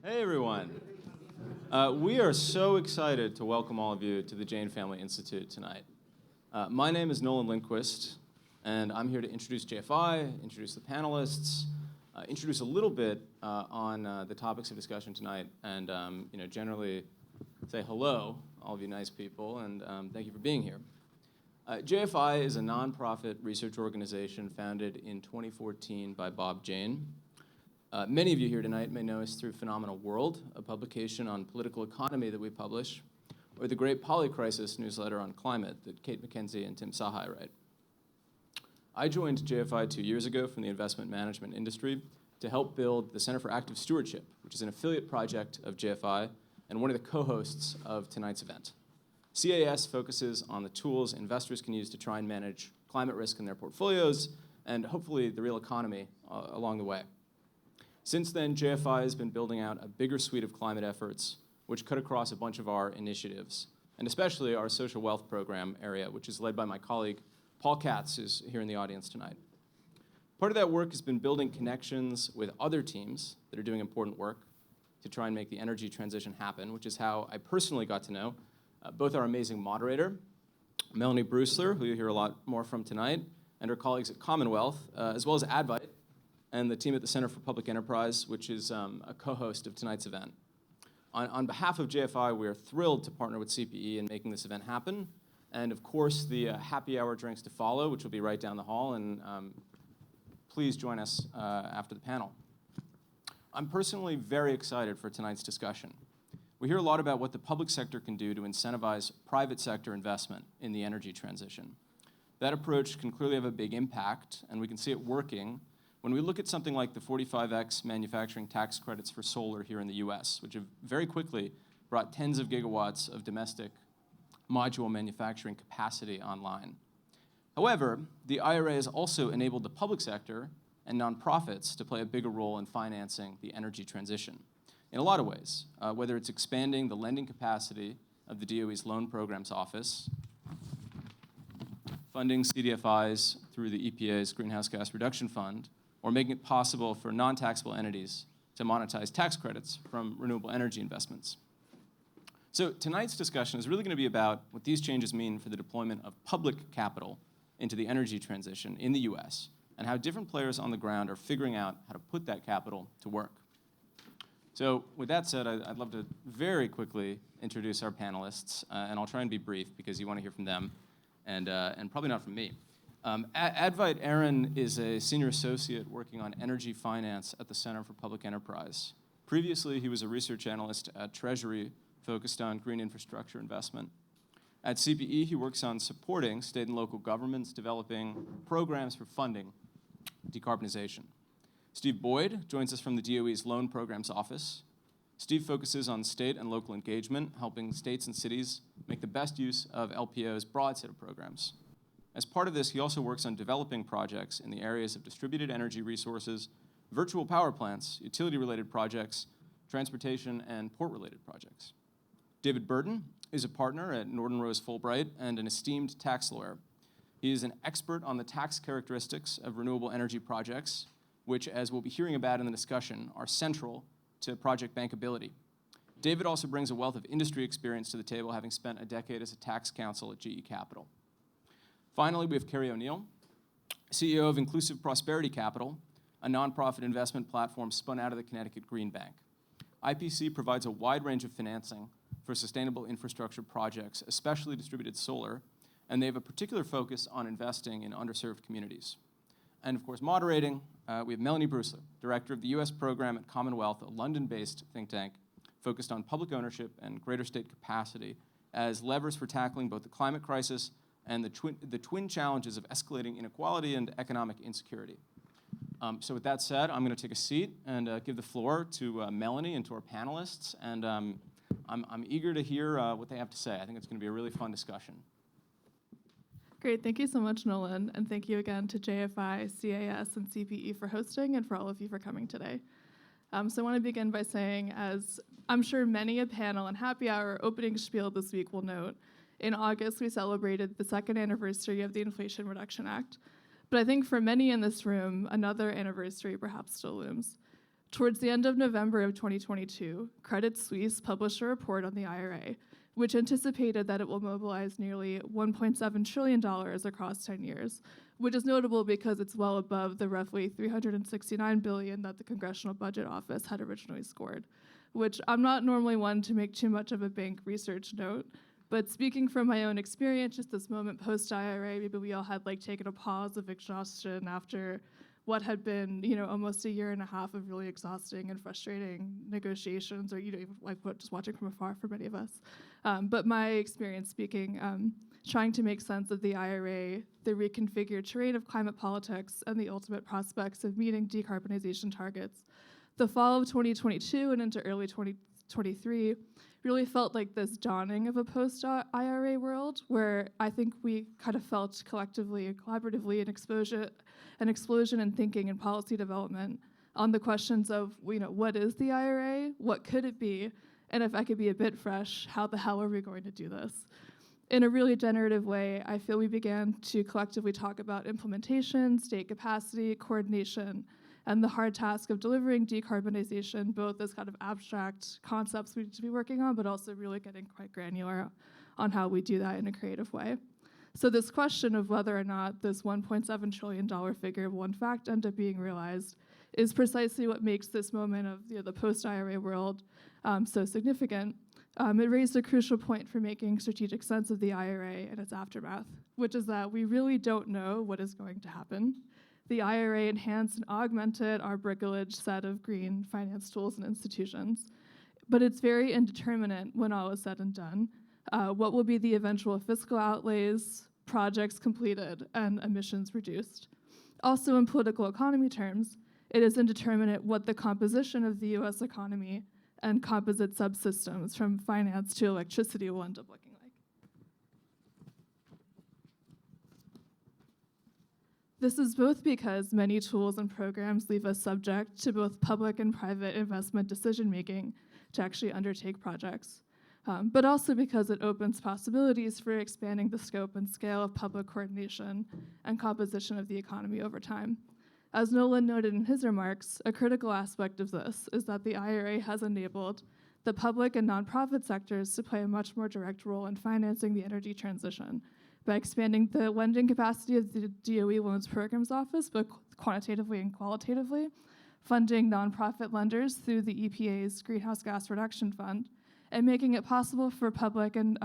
Hey everyone. We are so excited to welcome all of you to the Jain Family Institute tonight. My name is Nolan Lindquist, and I'm here to introduce JFI, introduce the panelists, introduce a little bit on the topics of discussion tonight, and generally say hello, all of you nice people, and thank you for being here. JFI is a nonprofit research organization founded in 2014 by Bob Jain. Many of you here tonight may know us through Phenomenal World, a publication on political economy that we publish, or the Great Polycrisis newsletter on climate that Kate McKenzie and Tim Sahai write. I joined JFI 2 years ago from the investment management industry to help build the Center for Active Stewardship, which is an affiliate project of JFI and one of the co-hosts of tonight's event. CAS focuses on the tools investors can use to try and manage climate risk in their portfolios and hopefully the real economy along the way. Since then, JFI has been building out a bigger suite of climate efforts, which cut across a bunch of our initiatives, and especially our social wealth program area, which is led by my colleague, Paul Katz, who's here in the audience tonight. Part of that work has been building connections with other teams that are doing important work to try and make the energy transition happen, which is how I personally got to know both our amazing moderator, Melanie Bruesler, who you'll hear a lot more from tonight, and her colleagues at Commonwealth, as well as Advite, and the team at the Center for Public Enterprise, which is a co-host of tonight's event. On behalf of JFI, we are thrilled to partner with CPE in making this event happen. And of course, the happy hour drinks to follow, which will be right down the hall. And please join us after the panel. I'm personally very excited for tonight's discussion. We hear a lot about what the public sector can do to incentivize private sector investment in the energy transition. That approach can clearly have a big impact, and we can see it working when we look at something like the 45X manufacturing tax credits for solar here in the US, which have very quickly brought tens of gigawatts of domestic module manufacturing capacity online. However, the IRA has also enabled the public sector and nonprofits to play a bigger role in financing the energy transition in a lot of ways, whether it's expanding the lending capacity of the DOE's Loan Programs Office, funding CDFIs through the EPA's Greenhouse Gas Reduction Fund, or making it possible for non-taxable entities to monetize tax credits from renewable energy investments. So tonight's discussion is really going to be about what these changes mean for the deployment of public capital into the energy transition in the US, and how different players on the ground are figuring out how to put that capital to work. So with that said, I'd love to very quickly introduce our panelists, and I'll try and be brief because you want to hear from them, and probably not from me. Advite Aaron is a senior associate working on energy finance at the Center for Public Enterprise. Previously, he was a research analyst at Treasury focused on green infrastructure investment. At CPE, he works on supporting state and local governments developing programs for funding decarbonization. Steve Boyd joins us from the DOE's Loan Programs Office. Steve focuses on state and local engagement, helping states and cities make the best use of LPO's broad set of programs. As part of this, he also works on developing projects in the areas of distributed energy resources, virtual power plants, utility-related projects, transportation, and port-related projects. David Burton is a partner at Norton Rose Fulbright and an esteemed tax lawyer. He is an expert on the tax characteristics of renewable energy projects, which, as we'll be hearing about in the discussion, are central to project bankability. David also brings a wealth of industry experience to the table, having spent a decade as a tax counsel at GE Capital. Finally, we have Kerry O'Neill, CEO of Inclusive Prosperity Capital, a nonprofit investment platform spun out of the Connecticut Green Bank. IPC provides a wide range of financing for sustainable infrastructure projects, especially distributed solar, and they have a particular focus on investing in underserved communities. And of course, moderating, we have Melanie Bruesler, director of the US program at Commonwealth, a London-based think tank focused on public ownership and greater state capacity as levers for tackling both the climate crisis and the twin challenges of escalating inequality and economic insecurity. So with that said, I'm going to take a seat and give the floor to Melanie and to our panelists, and I'm eager to hear what they have to say. I think it's going to be a really fun discussion. Great, thank you so much, Nolan, and thank you again to JFI, CAS, and CPE for hosting, and for all of you for coming today. So I want to begin by saying, as I'm sure many a panel and happy hour opening spiel this week will note, in August, we celebrated the second anniversary of the Inflation Reduction Act. But I think for many in this room, another anniversary perhaps still looms. Towards the end of November of 2022, Credit Suisse published a report on the IRA, which anticipated that it will mobilize nearly $1.7 trillion across 10 years, which is notable because it's well above the roughly $369 billion that the Congressional Budget Office had originally scored, which I'm not normally one to make too much of a bank research note, but speaking from my own experience, just this moment post-IRA, maybe we all had taken a pause of exhaustion after what had been, almost a year and a half of really exhausting and frustrating negotiations, or even just watching from afar for many of us. But my experience speaking, trying to make sense of the IRA, the reconfigured terrain of climate politics, and the ultimate prospects of meeting decarbonization targets. The fall of 2022 and into early 2023 really felt like this dawning of a post-IRA world, where I think we kind of felt collectively and collaboratively an explosion in thinking and policy development on the questions of, what is the IRA, what could it be, and if I could be a bit fresh, how the hell are we going to do this? In a really generative way, I feel we began to collectively talk about implementation, state capacity, coordination, and the hard task of delivering decarbonization, both as kind of abstract concepts we need to be working on, but also really getting quite granular on how we do that in a creative way. So this question of whether or not this $1.7 trillion figure will in fact end up being realized is precisely what makes this moment of the post-IRA world so significant. It raised a crucial point for making strategic sense of the IRA and its aftermath, which is that we really don't know what is going to happen. The IRA enhanced and augmented our bricklage set of green finance tools and institutions, but it's very indeterminate when all is said and done. What will be the eventual fiscal outlays, projects completed, and emissions reduced? Also, in political economy terms, it is indeterminate what the composition of the US economy and composite subsystems from finance to electricity will end up looking like. This is both because many tools and programs leave us subject to both public and private investment decision-making to actually undertake projects, but also because it opens possibilities for expanding the scope and scale of public coordination and composition of the economy over time. As Nolan noted in his remarks, a critical aspect of this is that the IRA has enabled the public and nonprofit sectors to play a much more direct role in financing the energy transition by expanding the lending capacity of the DOE Loans Programs Office, both quantitatively and qualitatively, funding nonprofit lenders through the EPA's Greenhouse Gas Reduction Fund, and making it possible for public and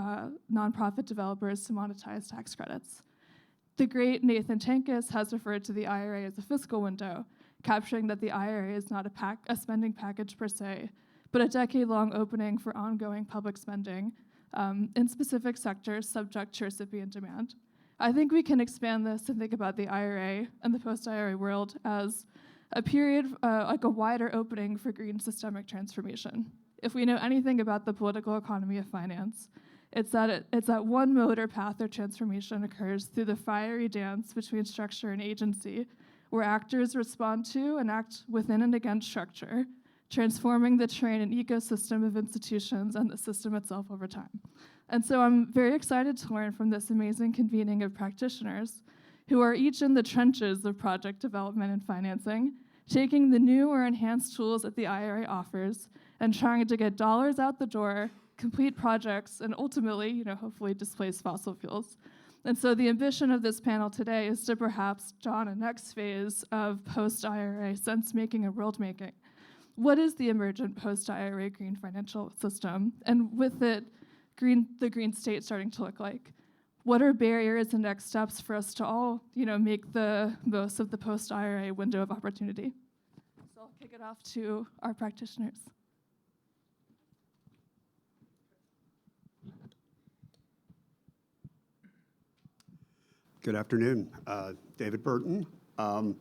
nonprofit developers to monetize tax credits. The great Nathan Tankis has referred to the IRA as a fiscal window, capturing that the IRA is not a spending package per se, but a decade-long opening for ongoing public spending in specific sectors subject to recipient demand. I think we can expand this and think about the IRA and the post-IRA world as a period, like a wider opening for green systemic transformation. If we know anything about the political economy of finance, it's that one mode or path of transformation occurs through the fiery dance between structure and agency, where actors respond to and act within and against structure, transforming the terrain and ecosystem of institutions and the system itself over time. And so I'm very excited to learn from this amazing convening of practitioners who are each in the trenches of project development and financing, taking the new or enhanced tools that the IRA offers and trying to get dollars out the door, complete projects, and ultimately, hopefully displace fossil fuels. And so the ambition of this panel today is to perhaps dawn a next phase of post-IRA sense-making and world-making. What is the emergent post-IRA green financial system? And with it, the green state starting to look like? What are barriers and next steps for us to all, make the most of the post-IRA window of opportunity? So I'll kick it off to our practitioners. Good afternoon, David Burton. The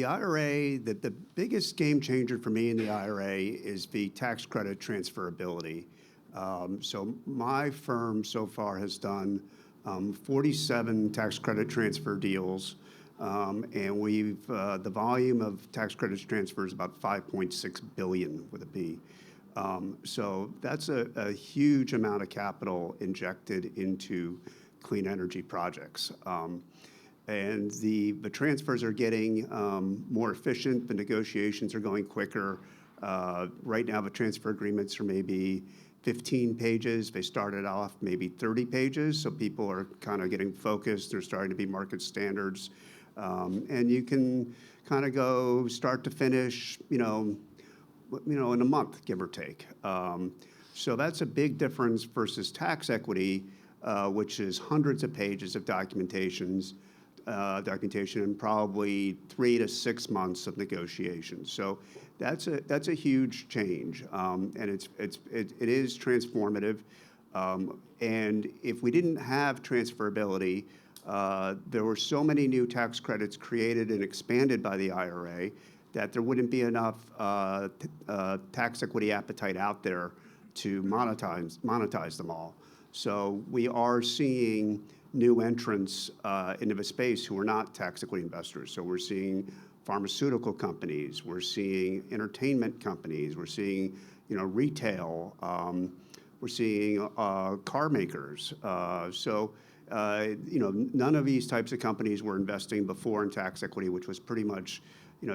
IRA, the biggest game changer for me in the IRA is the tax credit transferability. So my firm so far has done 47 tax credit transfer deals, and we've the volume of tax credits transfer is about 5.6 billion with a B. So that's a huge amount of capital injected into clean energy projects. And the transfers are getting more efficient. The negotiations are going quicker. Right now, the transfer agreements are maybe 15 pages. They started off maybe 30 pages, so people are kind of getting focused. They're starting to be market standards. And you can kind of go start to finish, in a month, give or take. So that's a big difference versus tax equity, which is hundreds of pages of documentation and probably 3 to 6 months of negotiations. So that's a huge change, and it is transformative. And if we didn't have transferability, there were so many new tax credits created and expanded by the IRA that there wouldn't be enough tax equity appetite out there to monetize them all. So we are seeing new entrants into the space who are not tax equity investors. So we're seeing pharmaceutical companies, we're seeing entertainment companies, we're seeing retail, we're seeing car makers. None of these types of companies were investing before in tax equity, which was pretty much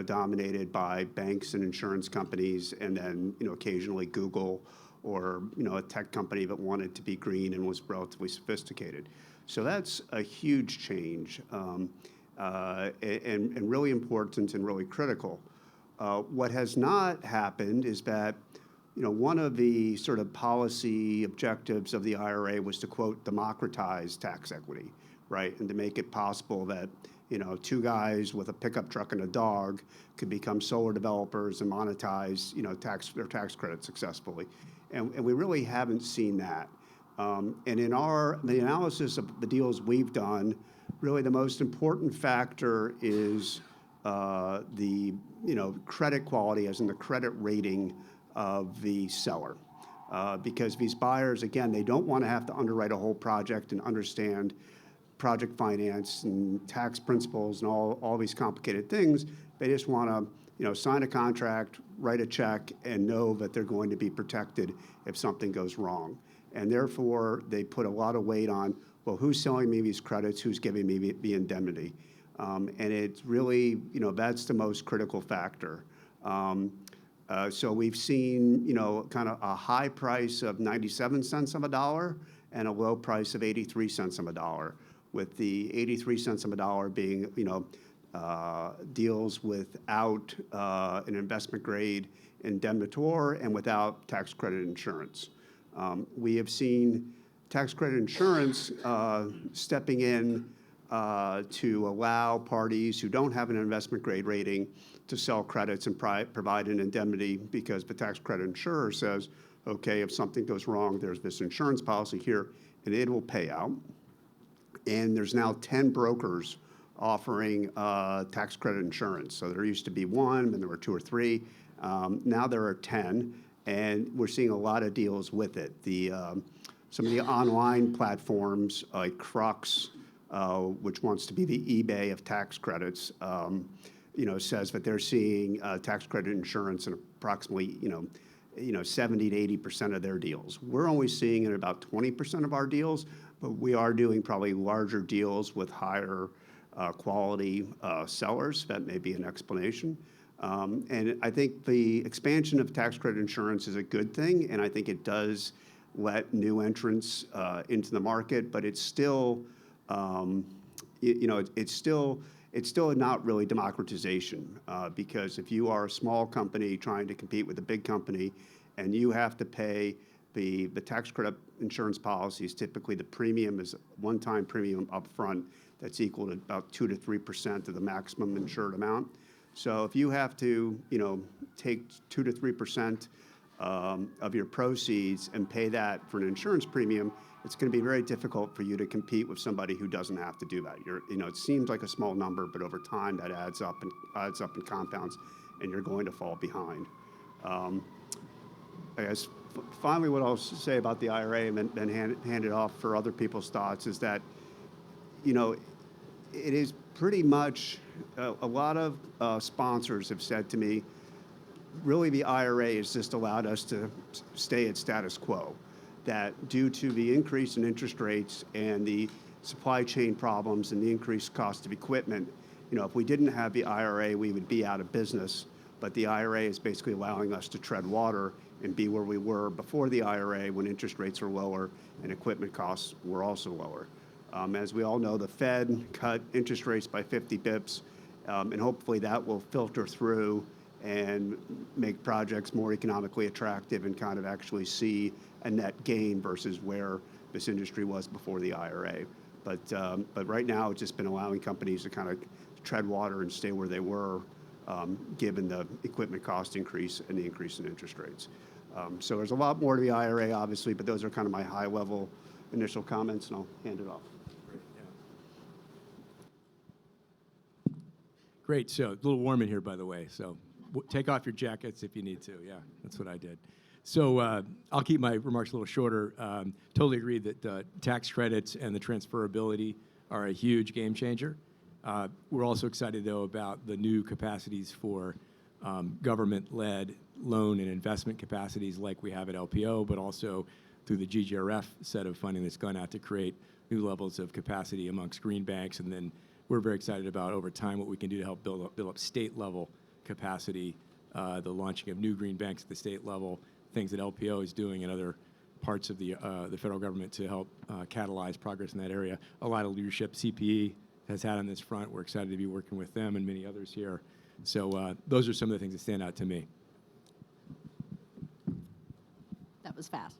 dominated by banks and insurance companies, and then occasionally Google or a tech company that wanted to be green and was relatively sophisticated. So that's a huge change, and really important and really critical. What has not happened is that one of the sort of policy objectives of the IRA was to, quote, democratize tax equity, right? And to make it possible that two guys with a pickup truck and a dog could become solar developers and monetize their tax credits successfully. And we really haven't seen that. And in the analysis of the deals we've done, really the most important factor is the credit quality, as in the credit rating of the seller. Because these buyers, again, they don't want to have to underwrite a whole project and understand project finance and tax principles and all these complicated things. They just want to sign a contract, write a check, and know that they're going to be protected if something goes wrong. And therefore, they put a lot of weight on, well, who's selling me these credits, who's giving me the indemnity? And it's really, that's the most critical factor. So we've seen, kind of a high price of 97 cents on the dollar and a low price of 83 cents on the dollar, with the 83 cents on the dollar being, deals without an investment grade indemnitor and without tax credit insurance. We have seen tax credit insurance stepping in to allow parties who don't have an investment grade rating to sell credits and provide an indemnity, because the tax credit insurer says, okay, if something goes wrong, there's this insurance policy here, and it will pay out. And there's now 10 brokers offering tax credit insurance. So there used to be one, and there were 2 or 3. Now there are 10, and we're seeing a lot of deals with it. Some of the online platforms like Crux, which wants to be the eBay of tax credits, says that they're seeing tax credit insurance in approximately 70 to 80% of their deals. We're only seeing it in about 20% of our deals, but we are doing probably larger deals with higher quality sellers. That may be an explanation. And I think the expansion of tax credit insurance is a good thing, and I think it does let new entrants into the market, but it's still, it's still not really democratization, because if you are a small company trying to compete with a big company and you have to pay the tax credit insurance policies, typically the premium is one-time premium upfront that's equal to about 2 to 3% of the maximum insured amount. So if you have to, take 2 to 3% of your proceeds and pay that for an insurance premium, it's going to be very difficult for you to compete with somebody who doesn't have to do that. It seems like a small number, but over time that adds up and compounds, and you're going to fall behind. I guess finally, what I'll say about the IRA and then hand it off for other people's thoughts is that, it is pretty much a lot of sponsors have said to me, really the IRA has just allowed us to stay at status quo. That due to the increase in interest rates and the supply chain problems and the increased cost of equipment. If we didn't have the IRA, we would be out of business. But the IRA is basically allowing us to tread water and be where we were before the IRA when interest rates were lower and equipment costs were also lower. As we all know, the Fed cut interest rates by 50 bips, and hopefully that will filter through and make projects more economically attractive and kind of actually see a net gain versus where this industry was before the IRA. But right now, it's just been allowing companies to kind of tread water and stay where they were, given the equipment cost increase and the increase in interest rates. So there's a lot more to the IRA, obviously, but those are kind of my high-level initial comments, and I'll hand it off. Great. So a little warm in here, by the way. So take off your jackets if you need to. Yeah, that's what I did. So I'll keep my remarks a little shorter. Totally agree that tax credits and the transferability are a huge game changer. We're also excited, though, about the new capacities for government-led loan and investment capacities like we have at LPO, but also through the GGRF set of funding that's gone out to create new levels of capacity amongst green banks. And then we're very excited about, over time, what we can do to help build up state-level capacity, the launching of new green banks at the state level, things that LPO is doing in other parts of the federal government to help catalyze progress in that area. A lot of leadership CPE has had on this front. We're excited to be working with them and many others here. So those are some of the things that stand out to me. That was fast.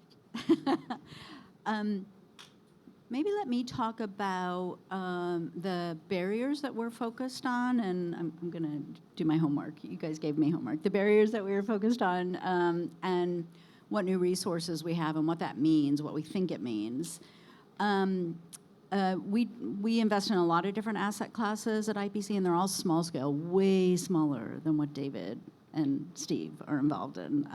Maybe let me talk about the barriers that we're focused on, and I'm going to do my homework. You guys gave me homework. The barriers that we were focused on, and what new resources we have and what that means, what we think it means. We invest in a lot of different asset classes at IPC, and they're all small scale, way smaller than what David and Steve are involved in.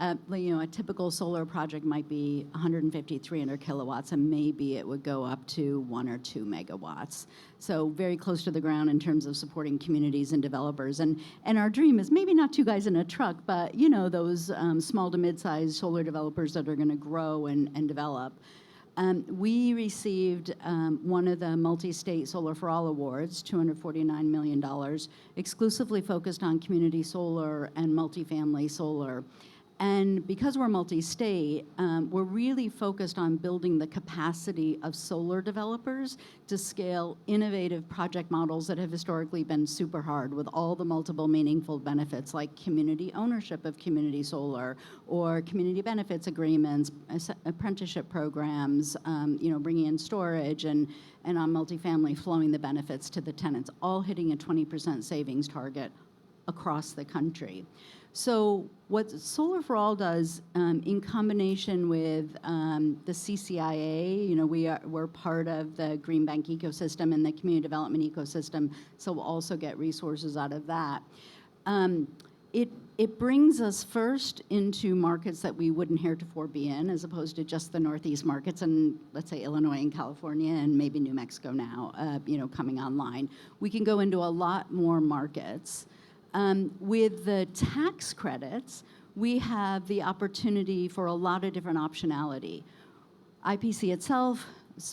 A typical solar project might be 150, 300 kilowatts, and maybe it would go up to 1 or 2 megawatts. So very close to the ground in terms of supporting communities and developers. And our dream is maybe not 2 guys in a truck, but those small to mid-sized solar developers that are going to grow and develop. We received one of the multi-state Solar for All awards, $249 million, exclusively focused on community solar and multifamily solar. And because we're multi-state, we're really focused on building the capacity of solar developers to scale innovative project models that have historically been super hard, with all the multiple meaningful benefits like community ownership of community solar, or community benefits agreements, apprenticeship programs, bringing in storage, and on multifamily flowing the benefits to the tenants, all hitting a 20% savings target across the country. So what Solar for All does, in combination with the CCIA, we're part of the Green Bank ecosystem and the community development ecosystem, so we'll also get resources out of that. It brings us first into markets that we wouldn't heretofore be in, as opposed to just the Northeast markets and, let's say, Illinois and California and maybe New Mexico now, coming online. We can go into a lot more markets. With the tax credits, we have the opportunity for a lot of different optionality. IPC itself,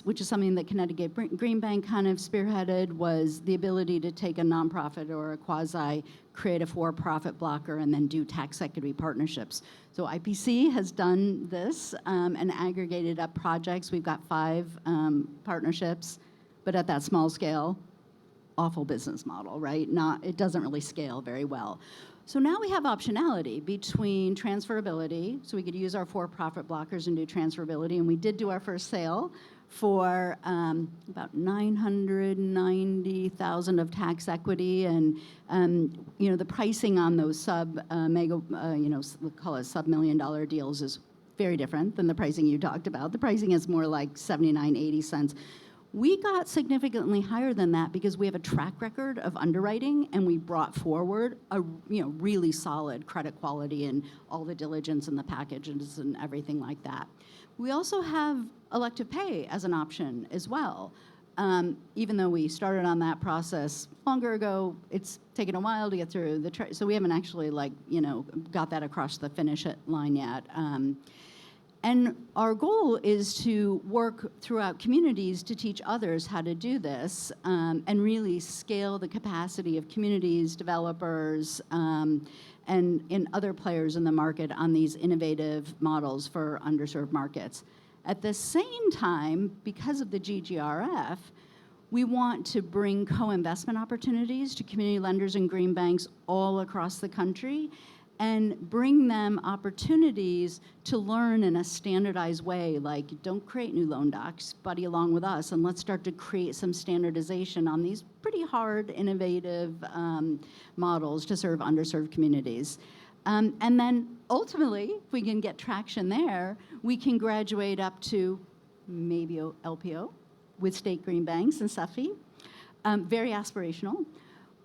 which is something that Connecticut Green Bank kind of spearheaded, was the ability to take a nonprofit or a quasi, create a for-profit blocker, and then do tax equity partnerships. So IPC has done this and aggregated up projects. We've got 5 partnerships, but at that small scale. Awful business model, right? It doesn't really scale very well. So now we have optionality between transferability, so we could use our for-profit blockers and do transferability, and we did do our first sale for about $990,000 of tax equity, and the pricing on those we'll call it sub-$1 million deals is very different than the pricing you talked about. The pricing is more like 79, 80 cents. We got significantly higher than that because we have a track record of underwriting, and we brought forward a really solid credit quality and all the diligence in the packages and everything like that. We also have elective pay as an option as well. Even though we started on that process longer ago, it's taken a while to get through so we haven't actually got that across the finish line yet. And our goal is to work throughout communities to teach others how to do this, and really scale the capacity of communities, developers, and in other players in the market on these innovative models for underserved markets. At the same time, because of the GGRF, we want to bring co-investment opportunities to community lenders and green banks all across the country, and bring them opportunities to learn in a standardized way, like don't create new loan docs, buddy along with us, and let's start to create some standardization on these pretty hard, innovative models to serve underserved communities. And then ultimately, if we can get traction there, we can graduate up to maybe LPO with state green banks and SEFI, very aspirational,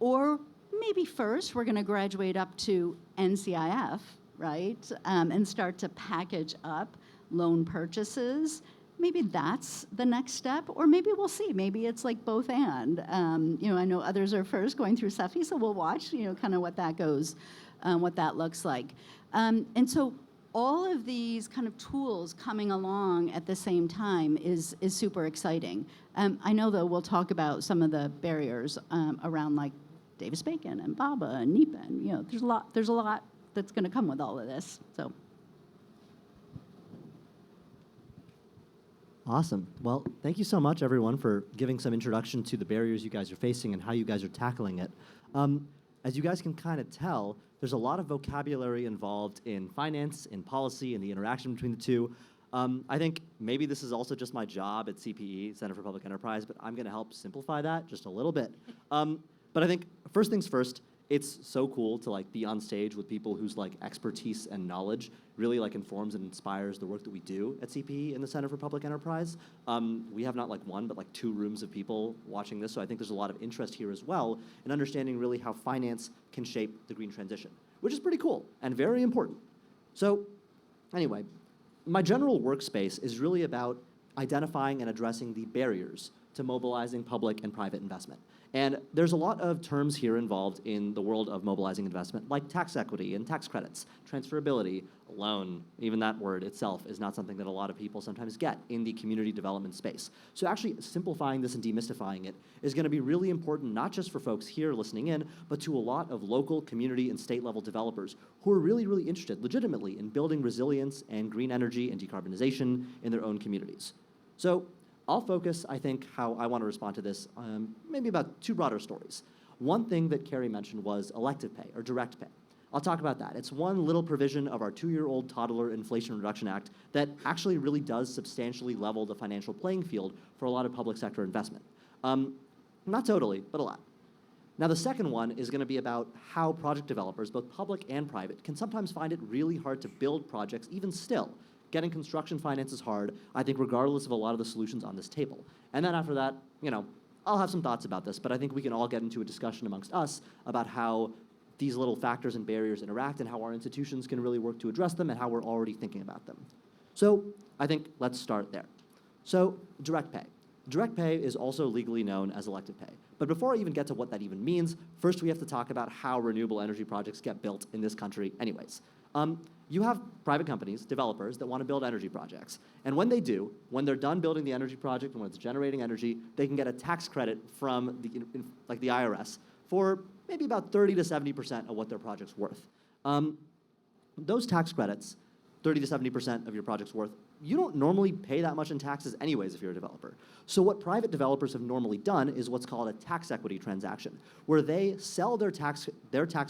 or maybe first we're going to graduate up to NCIF, right, and start to package up loan purchases. Maybe that's the next step, or maybe we'll see. Maybe it's like both and. I know others are first going through SEFI, so we'll watch, kind of what that goes, what that looks like. And so all of these kind of tools coming along at the same time is super exciting. I know, though, we'll talk about some of the barriers around, like, Davis-Bacon and BABA and NEPA, and there's a lot that's going to come with all of this. So, awesome. Well, thank you so much, everyone, for giving some introduction to the barriers you guys are facing and how you guys are tackling it. As you guys can kind of tell, there's a lot of vocabulary involved in finance, in policy, and the interaction between the two. I think maybe this is also just my job at CPE, Center for Public Enterprise, but I'm going to help simplify that just a little bit. But I think first things first, it's so cool to like be on stage with people whose like expertise and knowledge really like informs and inspires the work that we do at CPE in the Center for Public Enterprise. We have not like one, but like 2 rooms of people watching this, so I think there's a lot of interest here as well in understanding really how finance can shape the green transition, which is pretty cool and very important. So anyway, my general workspace is really about identifying and addressing the barriers to mobilizing public and private investment. And there's a lot of terms here involved in the world of mobilizing investment, like tax equity and tax credits, transferability, loan. Even that word itself is not something that a lot of people sometimes get in the community development space. So actually simplifying this and demystifying it is going to be really important, not just for folks here listening in, but to a lot of local, community, and state-level developers who are really, really interested, legitimately, in building resilience and green energy and decarbonization in their own communities. So I'll focus, I think, how I want to respond to this, maybe about 2 broader stories. One thing that Carrie mentioned was elective pay, or direct pay. I'll talk about that. It's one little provision of our 2-year-old toddler Inflation Reduction Act that actually really does substantially level the financial playing field for a lot of public sector investment. Not totally, but a lot. Now, the second one is going to be about how project developers, both public and private, can sometimes find it really hard to build projects even still. Getting construction finance is hard, I think, regardless of a lot of the solutions on this table. And then after that, I'll have some thoughts about this, but I think we can all get into a discussion amongst us about how these little factors and barriers interact and how our institutions can really work to address them and how we're already thinking about them. So I think let's start there. So direct pay. Direct pay is also legally known as elective pay. But before I even get to what that even means, first we have to talk about how renewable energy projects get built in this country anyways. You have private companies, developers, that want to build energy projects. And when they do, when they're done building the energy project and when it's generating energy, they can get a tax credit from the IRS for maybe about 30 to 70% of what their project's worth. Those tax credits, 30 to 70% of your project's worth, you don't normally pay that much in taxes anyways if you're a developer. So what private developers have normally done is what's called a tax equity transaction, where they sell their tax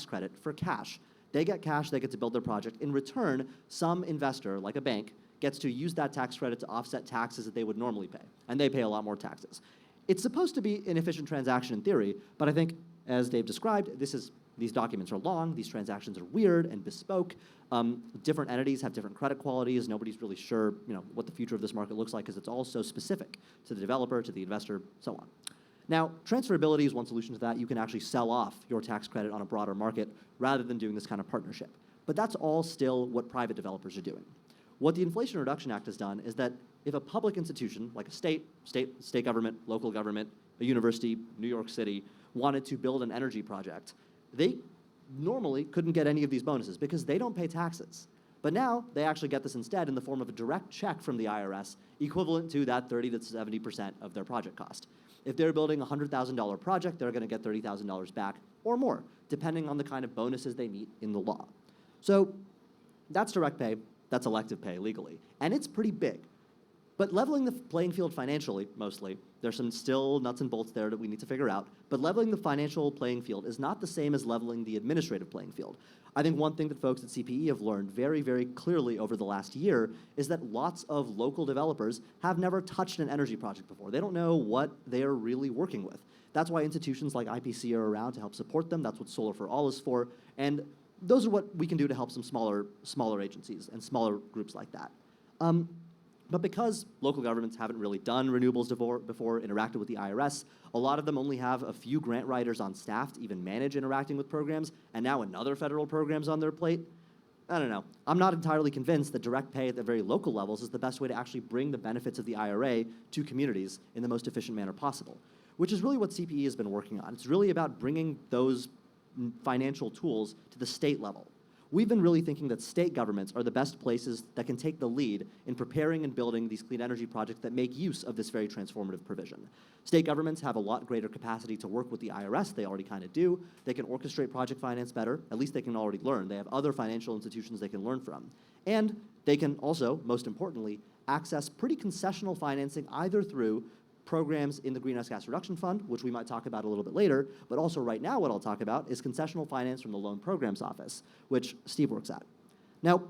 credit for cash. They get cash, they get to build their project. In return, some investor, like a bank, gets to use that tax credit to offset taxes that they would normally pay, and they pay a lot more taxes. It's supposed to be an efficient transaction in theory, but I think, as Dave described, these documents are long, these transactions are weird and bespoke. Different entities have different credit qualities. Nobody's really sure, what the future of this market looks like because it's all so specific to the developer, to the investor, so on. Now, transferability is one solution to that. You can actually sell off your tax credit on a broader market rather than doing this kind of partnership. But that's all still what private developers are doing. What the Inflation Reduction Act has done is that if a public institution, like a state government, local government, a university, New York City, wanted to build an energy project, they normally couldn't get any of these bonuses because they don't pay taxes. But now they actually get this instead in the form of a direct check from the IRS equivalent to that 30 to 70% of their project cost. If they're building a $100,000 project, they're going to get $30,000 back or more, depending on the kind of bonuses they meet in the law. So that's direct pay, that's elective pay legally, and it's pretty big. But leveling the playing field financially, mostly, there's some still nuts and bolts there that we need to figure out, but leveling the financial playing field is not the same as leveling the administrative playing field. I think one thing that folks at CPE have learned very, very clearly over the last year is that lots of local developers have never touched an energy project before. They don't know what they are really working with. That's why institutions like IPC are around to help support them. That's what Solar for All is for. And those are what we can do to help some smaller agencies and smaller groups like that. But because local governments haven't really done renewables before, interacted with the IRS, a lot of them only have a few grant writers on staff to even manage interacting with programs, and now another federal program's on their plate. I don't know. I'm not entirely convinced that direct pay at the very local levels is the best way to actually bring the benefits of the IRA to communities in the most efficient manner possible, which is really what CPE has been working on. It's really about bringing those financial tools to the state level. We've been really thinking that state governments are the best places that can take the lead in preparing and building these clean energy projects that make use of this very transformative provision. State governments have a lot greater capacity to work with the IRS. They already kind of do. They can orchestrate project finance better. At least they can already learn. They have other financial institutions they can learn from. And they can also, most importantly, access pretty concessional financing either through programs in the Greenhouse Gas Reduction Fund, which we might talk about a little bit later, but also right now what I'll talk about is concessional finance from the Loan Programs Office, which Steve works at. Now,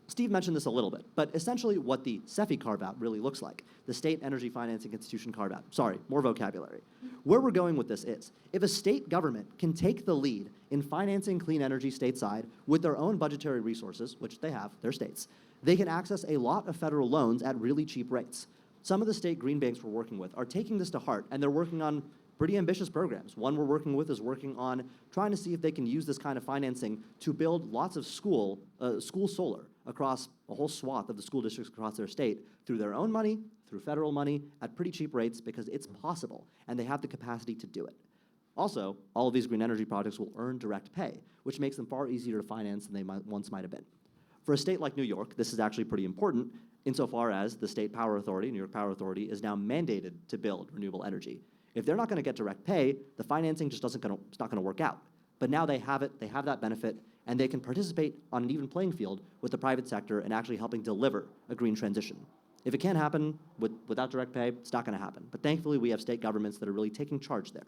Steve mentioned this a little bit, but essentially what the CEFI carve-out really looks like, the State Energy Financing Institution carve-out. Sorry, more vocabulary. Where we're going with this is, if a state government can take the lead in financing clean energy stateside with their own budgetary resources, which they have, their states, they can access a lot of federal loans at really cheap rates. Some of the state green banks we're working with are taking this to heart, and they're working on pretty ambitious programs. One we're working with is working on trying to see if they can use this kind of financing to build lots of school solar across a whole swath of the school districts across their state through their own money, through federal money, at pretty cheap rates because it's possible, and they have the capacity to do it. Also, all of these green energy projects will earn direct pay, which makes them far easier to finance than they once might have been. For a state like New York, this is actually pretty important insofar as the State Power Authority, New York Power Authority, is now mandated to build renewable energy. If they're not going to get direct pay, the financing just it's not going to work out. But now they have it, they have that benefit, and they can participate on an even playing field with the private sector and actually helping deliver a green transition. If it can't happen without direct pay, it's not going to happen. But thankfully, we have state governments that are really taking charge there.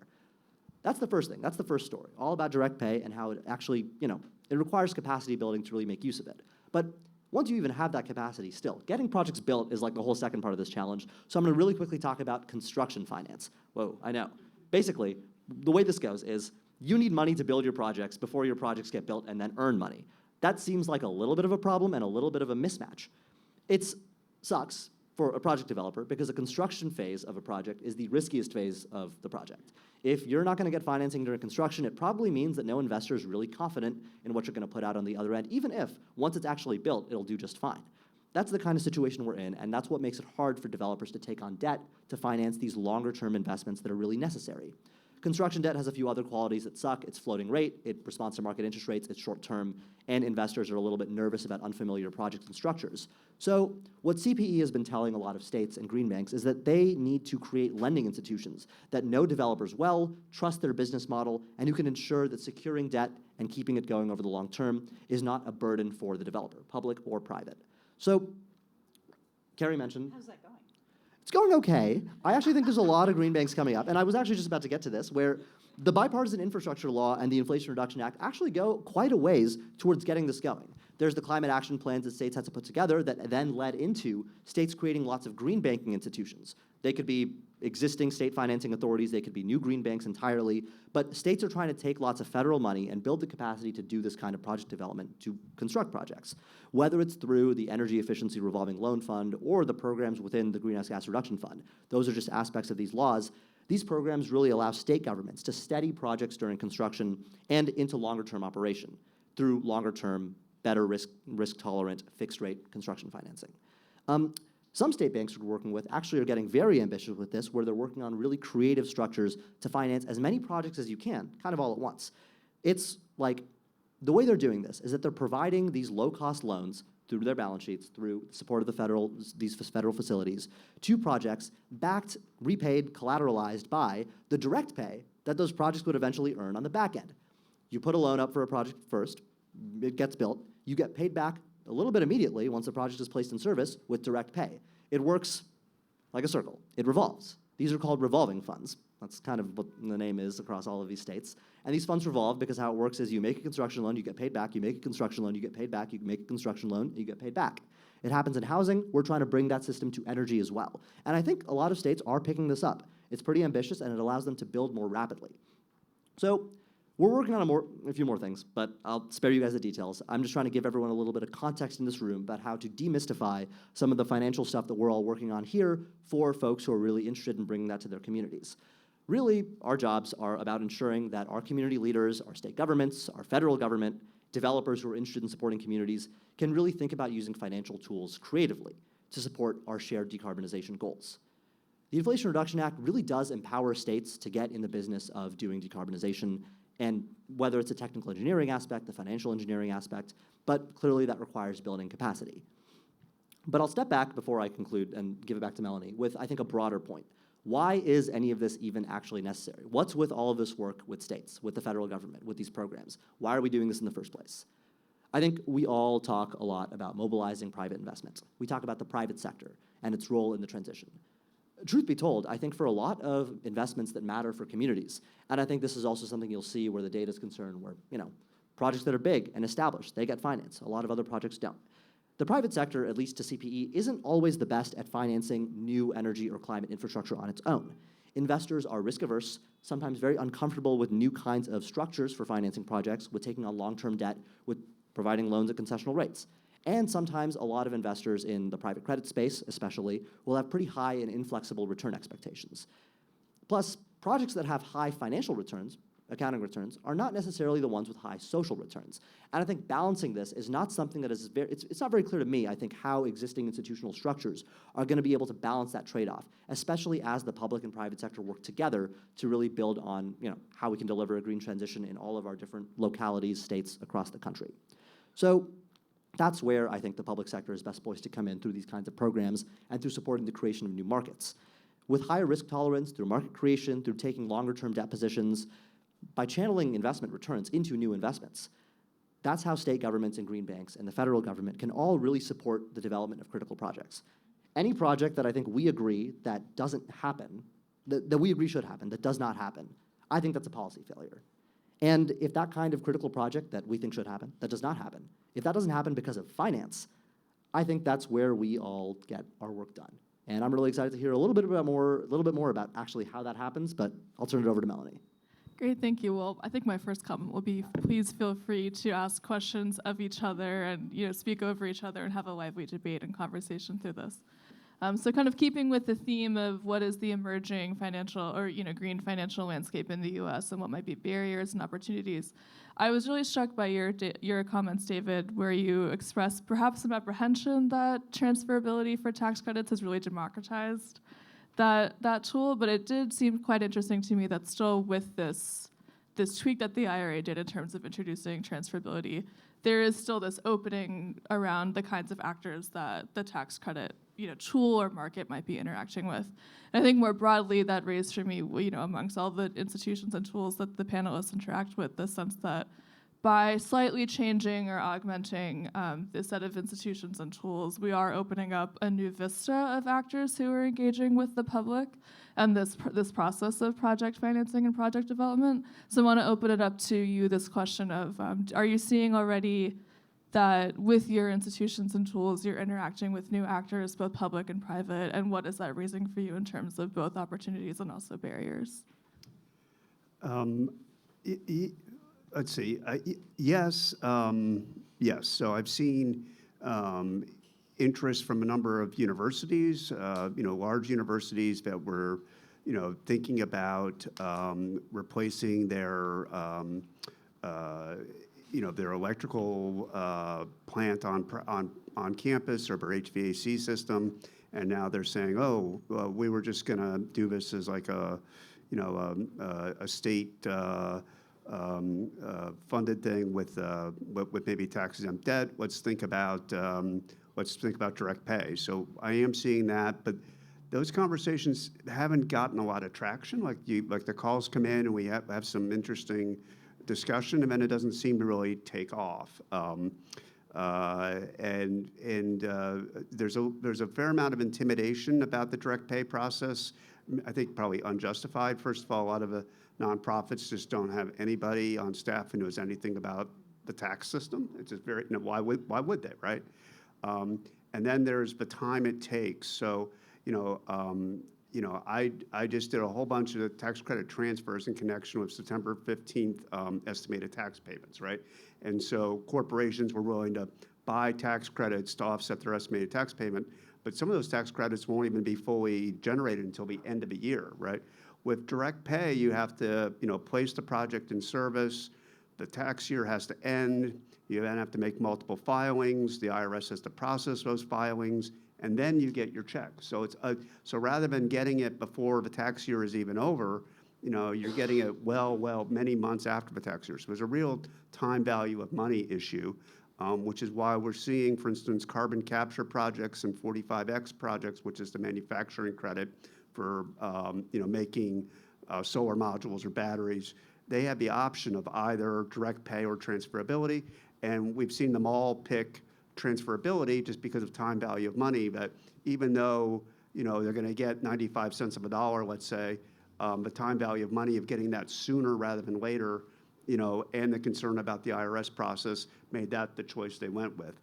That's the first thing. That's the first story, all about direct pay and how it actually, it requires capacity building to really make use of it. But once you even have that capacity still, getting projects built is like the whole second part of this challenge. So I'm going to really quickly talk about construction finance. Whoa, I know. Basically, the way this goes is you need money to build your projects before your projects get built and then earn money. That seems like a little bit of a problem and a little bit of a mismatch. It sucks for a project developer because the construction phase of a project is the riskiest phase of the project. If you're not going to get financing during construction, it probably means that no investor is really confident in what you're going to put out on the other end, even if, once it's actually built, it'll do just fine. That's the kind of situation we're in, and that's what makes it hard for developers to take on debt to finance these longer-term investments that are really necessary. Construction debt has a few other qualities that suck. It's floating rate, it responds to market interest rates, it's short-term, and investors are a little bit nervous about unfamiliar projects and structures. So what CPE has been telling a lot of states and green banks is that they need to create lending institutions that know developers well, trust their business model, and who can ensure that securing debt and keeping it going over the long term is not a burden for the developer, public or private. So Carrie mentioned— How's that going? It's going okay. I actually think there's a lot of green banks coming up, and I was actually just about to get to this, where the Bipartisan Infrastructure Law and the Inflation Reduction Act actually go quite a ways towards getting this going. There's the climate action plans that states had to put together that then led into states creating lots of green banking institutions. They could be existing state financing authorities, they could be new green banks entirely, but states are trying to take lots of federal money and build the capacity to do this kind of project development, to construct projects. Whether it's through the Energy Efficiency Revolving Loan Fund or the programs within the Greenhouse Gas Reduction Fund. Those are just aspects of these laws. These programs really allow state governments to steady projects during construction and into longer-term operation through longer-term, better risk-tolerant, fixed-rate construction financing. Some state banks we're working with actually are getting very ambitious with this, where they're working on really creative structures to finance as many projects as you can, kind of all at once. It's like the way they're doing this is that they're providing these low-cost loans through their balance sheets, through support of these federal facilities, to projects backed, repaid, collateralized by the direct pay that those projects would eventually earn on the back end. You put a loan up for a project first, it gets built, you get paid back a little bit immediately once the project is placed in service with direct pay. It works like a circle. It revolves. These are called revolving funds. That's kind of what the name is across all of these states. And these funds revolve because how it works is you make a construction loan, you get paid back, you make a construction loan, you get paid back, you make a construction loan, you get paid back. It happens in housing. We're trying to bring that system to energy as well. And I think a lot of states are picking this up. It's pretty ambitious, and it allows them to build more rapidly. So we're working on a few more things, but I'll spare you guys the details. I'm just trying to give everyone a little bit of context in this room about how to demystify some of the financial stuff that we're all working on here for folks who are really interested in bringing that to their communities. Really, our jobs are about ensuring that our community leaders, our state governments, our federal government, developers who are interested in supporting communities can really think about using financial tools creatively to support our shared decarbonization goals. The Inflation Reduction Act really does empower states to get in the business of doing decarbonization, and whether it's a technical engineering aspect, the financial engineering aspect, but clearly that requires building capacity. But I'll step back before I conclude and give it back to Melanie with, I think, a broader point. Why is any of this even actually necessary? What's with all of this work with states, with the federal government, with these programs? Why are we doing this in the first place? I think we all talk a lot about mobilizing private investment. We talk about the private sector and its role in the transition. Truth be told, I think for a lot of investments that matter for communities, and I think this is also something you'll see where the data is concerned, where projects that are big and established, they get finance. A lot of other projects don't. The private sector, at least to CPE, isn't always the best at financing new energy or climate infrastructure on its own. Investors are risk-averse, sometimes very uncomfortable with new kinds of structures for financing projects, with taking on long-term debt, with providing loans at concessional rates. And sometimes a lot of investors in the private credit space, especially, will have pretty high and inflexible return expectations. Plus, projects that have high financial returns, accounting returns, are not necessarily the ones with high social returns. And I think balancing this is not something that is it's not very clear to me, I think, how existing institutional structures are going to be able to balance that trade-off, especially as the public and private sector work together to really build on how we can deliver a green transition in all of our different localities, states across the country. So that's where I think the public sector is best poised to come in through these kinds of programs and through supporting the creation of new markets. With higher risk tolerance, through market creation, through taking longer-term debt positions, by channeling investment returns into new investments. That's how state governments and green banks and the federal government can all really support the development of critical projects. Any project that I think we agree that doesn't happen, that we agree should happen, that does not happen, I think that's a policy failure. And if that kind of critical project that we think should happen, that does not happen, if that doesn't happen because of finance, I think that's where we all get our work done. And I'm really excited to hear a little bit more about actually how that happens, but I'll turn it over to Melanie. Great, thank you. Well, I think my first comment will be, please feel free to ask questions of each other and speak over each other and have a lively debate and conversation through this. So kind of keeping with the theme of what is the emerging financial or green financial landscape in the U.S. and what might be barriers and opportunities, I was really struck by your comments, David, where you expressed perhaps some apprehension that transferability for tax credits has really democratized that tool, but it did seem quite interesting to me that still with this tweak that the IRA did in terms of introducing transferability, there is still this opening around the kinds of actors that the tax credit tool or market might be interacting with. And I think more broadly that raised for me, amongst all the institutions and tools that the panelists interact with, the sense that by slightly changing or augmenting this set of institutions and tools, we are opening up a new vista of actors who are engaging with the public and this process of project financing and project development. So I want to open it up to you, this question of, are you seeing already that with your institutions and tools, you're interacting with new actors, both public and private, and what is that raising for you in terms of both opportunities and also barriers? Let's see. Yes. So I've seen interest from a number of universities, large universities that were, thinking about replacing their electrical plant on campus or their HVAC system, and now they're saying, we were just going to do this as like a state funded thing with maybe tax-exempt debt. Let's think about direct pay. So I am seeing that, but those conversations haven't gotten a lot of traction. Like the calls come in and we have some interesting discussion, and then it doesn't seem to really take off. There's a fair amount of intimidation about the direct pay process. I think probably unjustified. First of all, a lot of the nonprofits just don't have anybody on staff who knows anything about the tax system. It's just very, why would they, right? And then there's the time it takes. So, I just did a whole bunch of tax credit transfers in connection with September 15th estimated tax payments, right? And so corporations were willing to buy tax credits to offset their estimated tax payment, but some of those tax credits won't even be fully generated until the end of the year, right? With direct pay, you have to, place the project in service. The tax year has to end. You then have to make multiple filings. The IRS has to process those filings, and then you get your check. So so rather than getting it before the tax year is even over, you're getting it well many months after the tax year. So there's a real time value of money issue, which is why we're seeing, for instance, carbon capture projects and 45X projects, which is the manufacturing credit for making solar modules or batteries. They have the option of either direct pay or transferability, and we've seen them all pick transferability just because of time value of money. But even though they're going to get 95 cents of a dollar, let's say, the time value of money of getting that sooner rather than later, and the concern about the IRS process made that the choice they went with.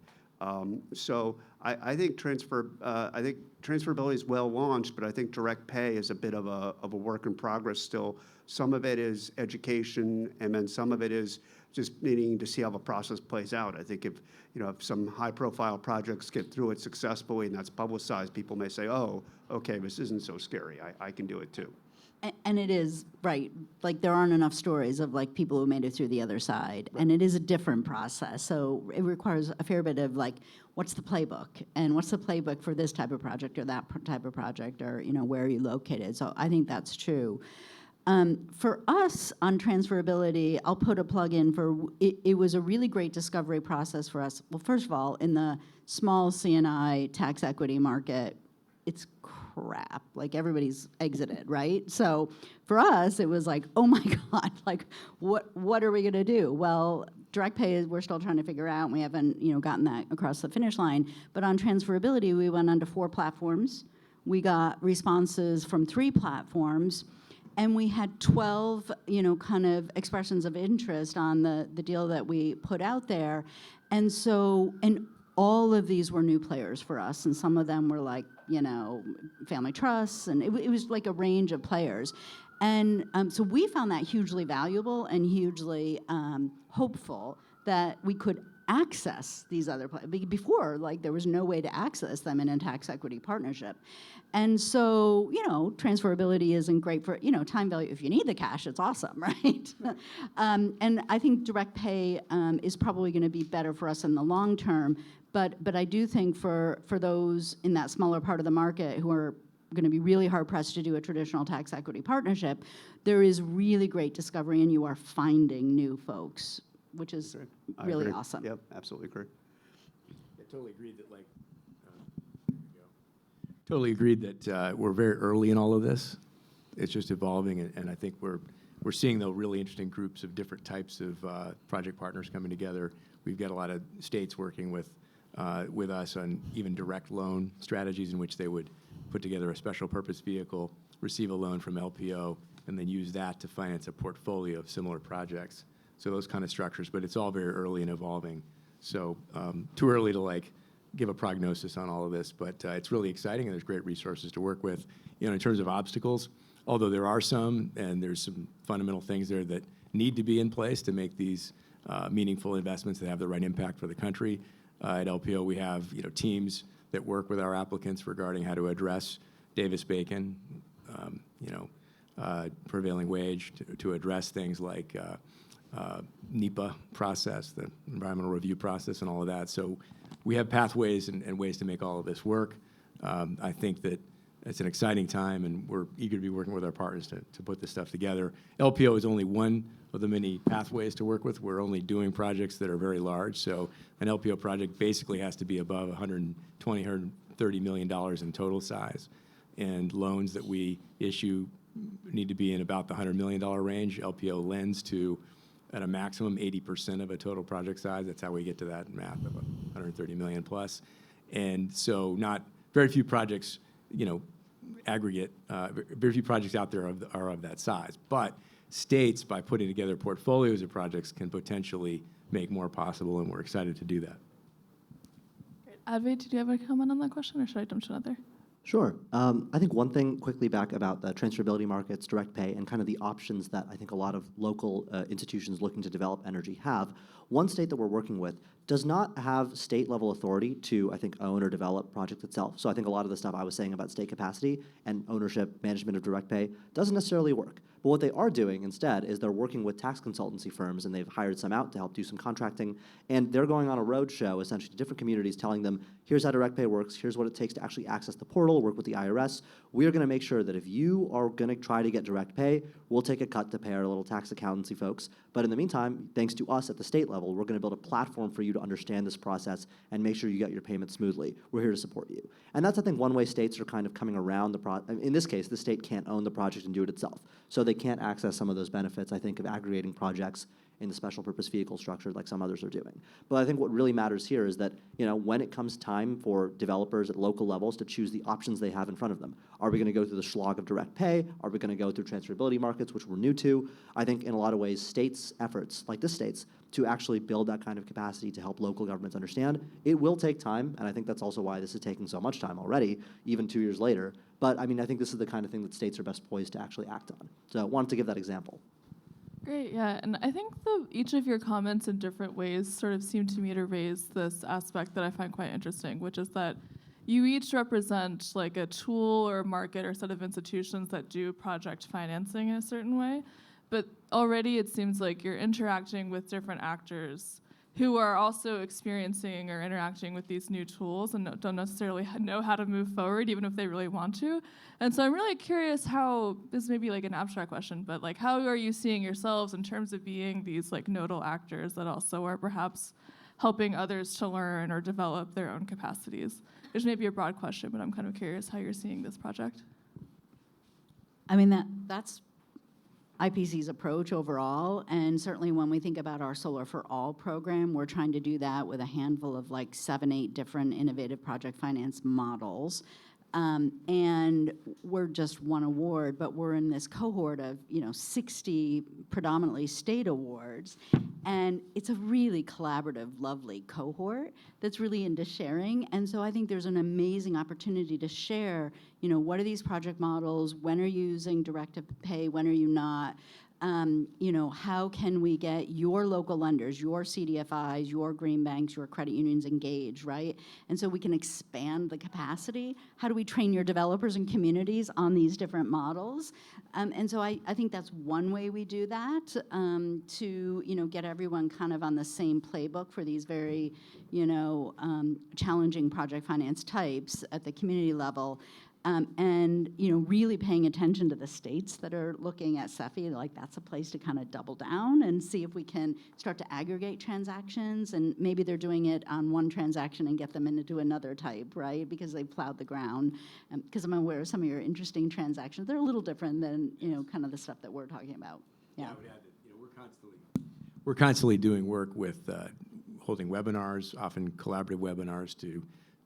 So I think transferability is well launched, but I think direct pay is a bit of a work in progress still. Some of it is education, and then some of it is just needing to see how the process plays out. I think if some high-profile projects get through it successfully and that's publicized, people may say, "Oh, okay, this isn't so scary. I can do it too." And it is, right, like there aren't enough stories of like people who made it through the other side. Right. And it is a different process. So it requires a fair bit of like, what's the playbook? And what's the playbook for this type of project or that type of project, or where are you located? So I think that's true. For us on transferability, I'll put a plug in for, it was a really great discovery process for us. Well, first of all, in the small C&I tax equity market, it's crap. Like everybody's exited, right? So for us, it was like, oh my God, like what are we gonna do? Well, direct pay we're still trying to figure out. We haven't gotten that across the finish line. But on transferability, we went onto 4 platforms. We got responses from 3 platforms. And we had 12, kind of expressions of interest on the deal that we put out there. And so, and all of these were new players for us. And some of them were like, family trusts. And it was like a range of players. And so we found that hugely valuable and hugely hopeful that we could access these other players. Before, like, there was no way to access them in a tax equity partnership. And so, transferability isn't great for, time value. If you need the cash, it's awesome, right? And I think direct pay is probably going to be better for us in the long term. But I do think for those in that smaller part of the market who are going to be really hard-pressed to do a traditional tax equity partnership, there is really great discovery, and you are finding new folks, which is really awesome. Yep, absolutely agree. I totally agreed that, totally agreed that we're very early in all of this. It's just evolving, and I think we're seeing, though, really interesting groups of different types of project partners coming together. We've got a lot of states working with us on even direct loan strategies in which they would put together a special purpose vehicle, receive a loan from LPO, and then use that to finance a portfolio of similar projects. So those kind of structures, but it's all very early and evolving. So too early to give a prognosis on all of this, but it's really exciting, and there's great resources to work with. In terms of obstacles, although there are some, and there's some fundamental things there that need to be in place to make these meaningful investments that have the right impact for the country. At LPO, we have teams that work with our applicants regarding how to address Davis-Bacon, prevailing wage, to address things like NEPA process, the environmental review process, and all of that. So we have pathways and ways to make all of this work. I think that it's an exciting time, and we're eager to be working with our partners to put this stuff together. LPO is only one of the many pathways to work with. We're only doing projects that are very large, so an LPO project basically has to be above $120, $130 million in total size, and loans that we issue need to be in about the $100 million range. LPO lends to, at a maximum, 80% of a total project size. That's how we get to that math of 130 million plus. And so not very few projects, aggregate, very few projects out there are of that size. But states, by putting together portfolios of projects, can potentially make more possible, and we're excited to do that. Great. Advait, did you have a comment on that question, or should I jump to another? Sure. I think one thing quickly back about the transferability markets, direct pay, and kind of the options that I think a lot of local institutions looking to develop energy have. One state that we're working with does not have state-level authority to, I think, own or develop projects itself. So I think a lot of the stuff I was saying about state capacity and ownership, management of direct pay doesn't necessarily work. But what they are doing instead is they're working with tax consultancy firms, and they've hired some out to help do some contracting, and they're going on a road show essentially to different communities telling them, here's how direct pay works, here's what it takes to actually access the portal, work with the IRS. We are going to make sure that if you are going to try to get direct pay, we'll take a cut to pay our little tax accountancy folks. But in the meantime, thanks to us at the state level, we're going to build a platform for you to understand this process and make sure you get your payments smoothly. We're here to support you. And that's, I think, one way states are kind of coming around the in this case, the state can't own the project and do it itself. So they can't access some of those benefits, I think, of aggregating projects in the special purpose vehicle structure like some others are doing. But I think what really matters here is that, when it comes time for developers at local levels to choose the options they have in front of them, are we going to go through the slog of direct pay? Are we going to go through transferability markets, which we're new to? I think in a lot of ways, states' efforts, like this state's, to actually build that kind of capacity to help local governments understand, it will take time, and I think that's also why this is taking so much time already, even 2 years later. But I think this is the kind of thing that states are best poised to actually act on. So I wanted to give that example. Great, yeah, and I think each of your comments in different ways sort of seem to me to raise this aspect that I find quite interesting, which is that you each represent like a tool or a market or set of institutions that do project financing in a certain way, but already it seems like you're interacting with different actors who are also experiencing or interacting with these new tools and don't necessarily know how to move forward, even if they really want to. And so I'm really curious how, this may be like an abstract question, but like how are you seeing yourselves in terms of being these like nodal actors that also are perhaps helping others to learn or develop their own capacities? Which may be a broad question, but I'm kind of curious how you're seeing this project. That's IPC's approach overall, and certainly when we think about our Solar for All program, we're trying to do that with a handful of like 7, 8 different innovative project finance models. And we're just one award, but we're in this cohort of 60 predominantly state awards, and it's a really collaborative, lovely cohort that's really into sharing. And so I think there's an amazing opportunity to share, what are these project models, when are you using direct pay, when are you not? How can we get your local lenders, your CDFIs, your green banks, your credit unions engaged, right? And so we can expand the capacity. How do we train your developers and communities on these different models? And so I think that's one way we do that, to get everyone kind of on the same playbook for these very, challenging project finance types at the community level. And really paying attention to the states that are looking at CEFI, like that's a place to kind of double down and see if we can start to aggregate transactions, and maybe they're doing it on one transaction and get them into another type, right? Because they've plowed the ground. Because I'm aware of some of your interesting transactions. They're a little different than kind of the stuff that we're talking about. Yeah. I would add that we're constantly doing work with holding webinars, often collaborative webinars to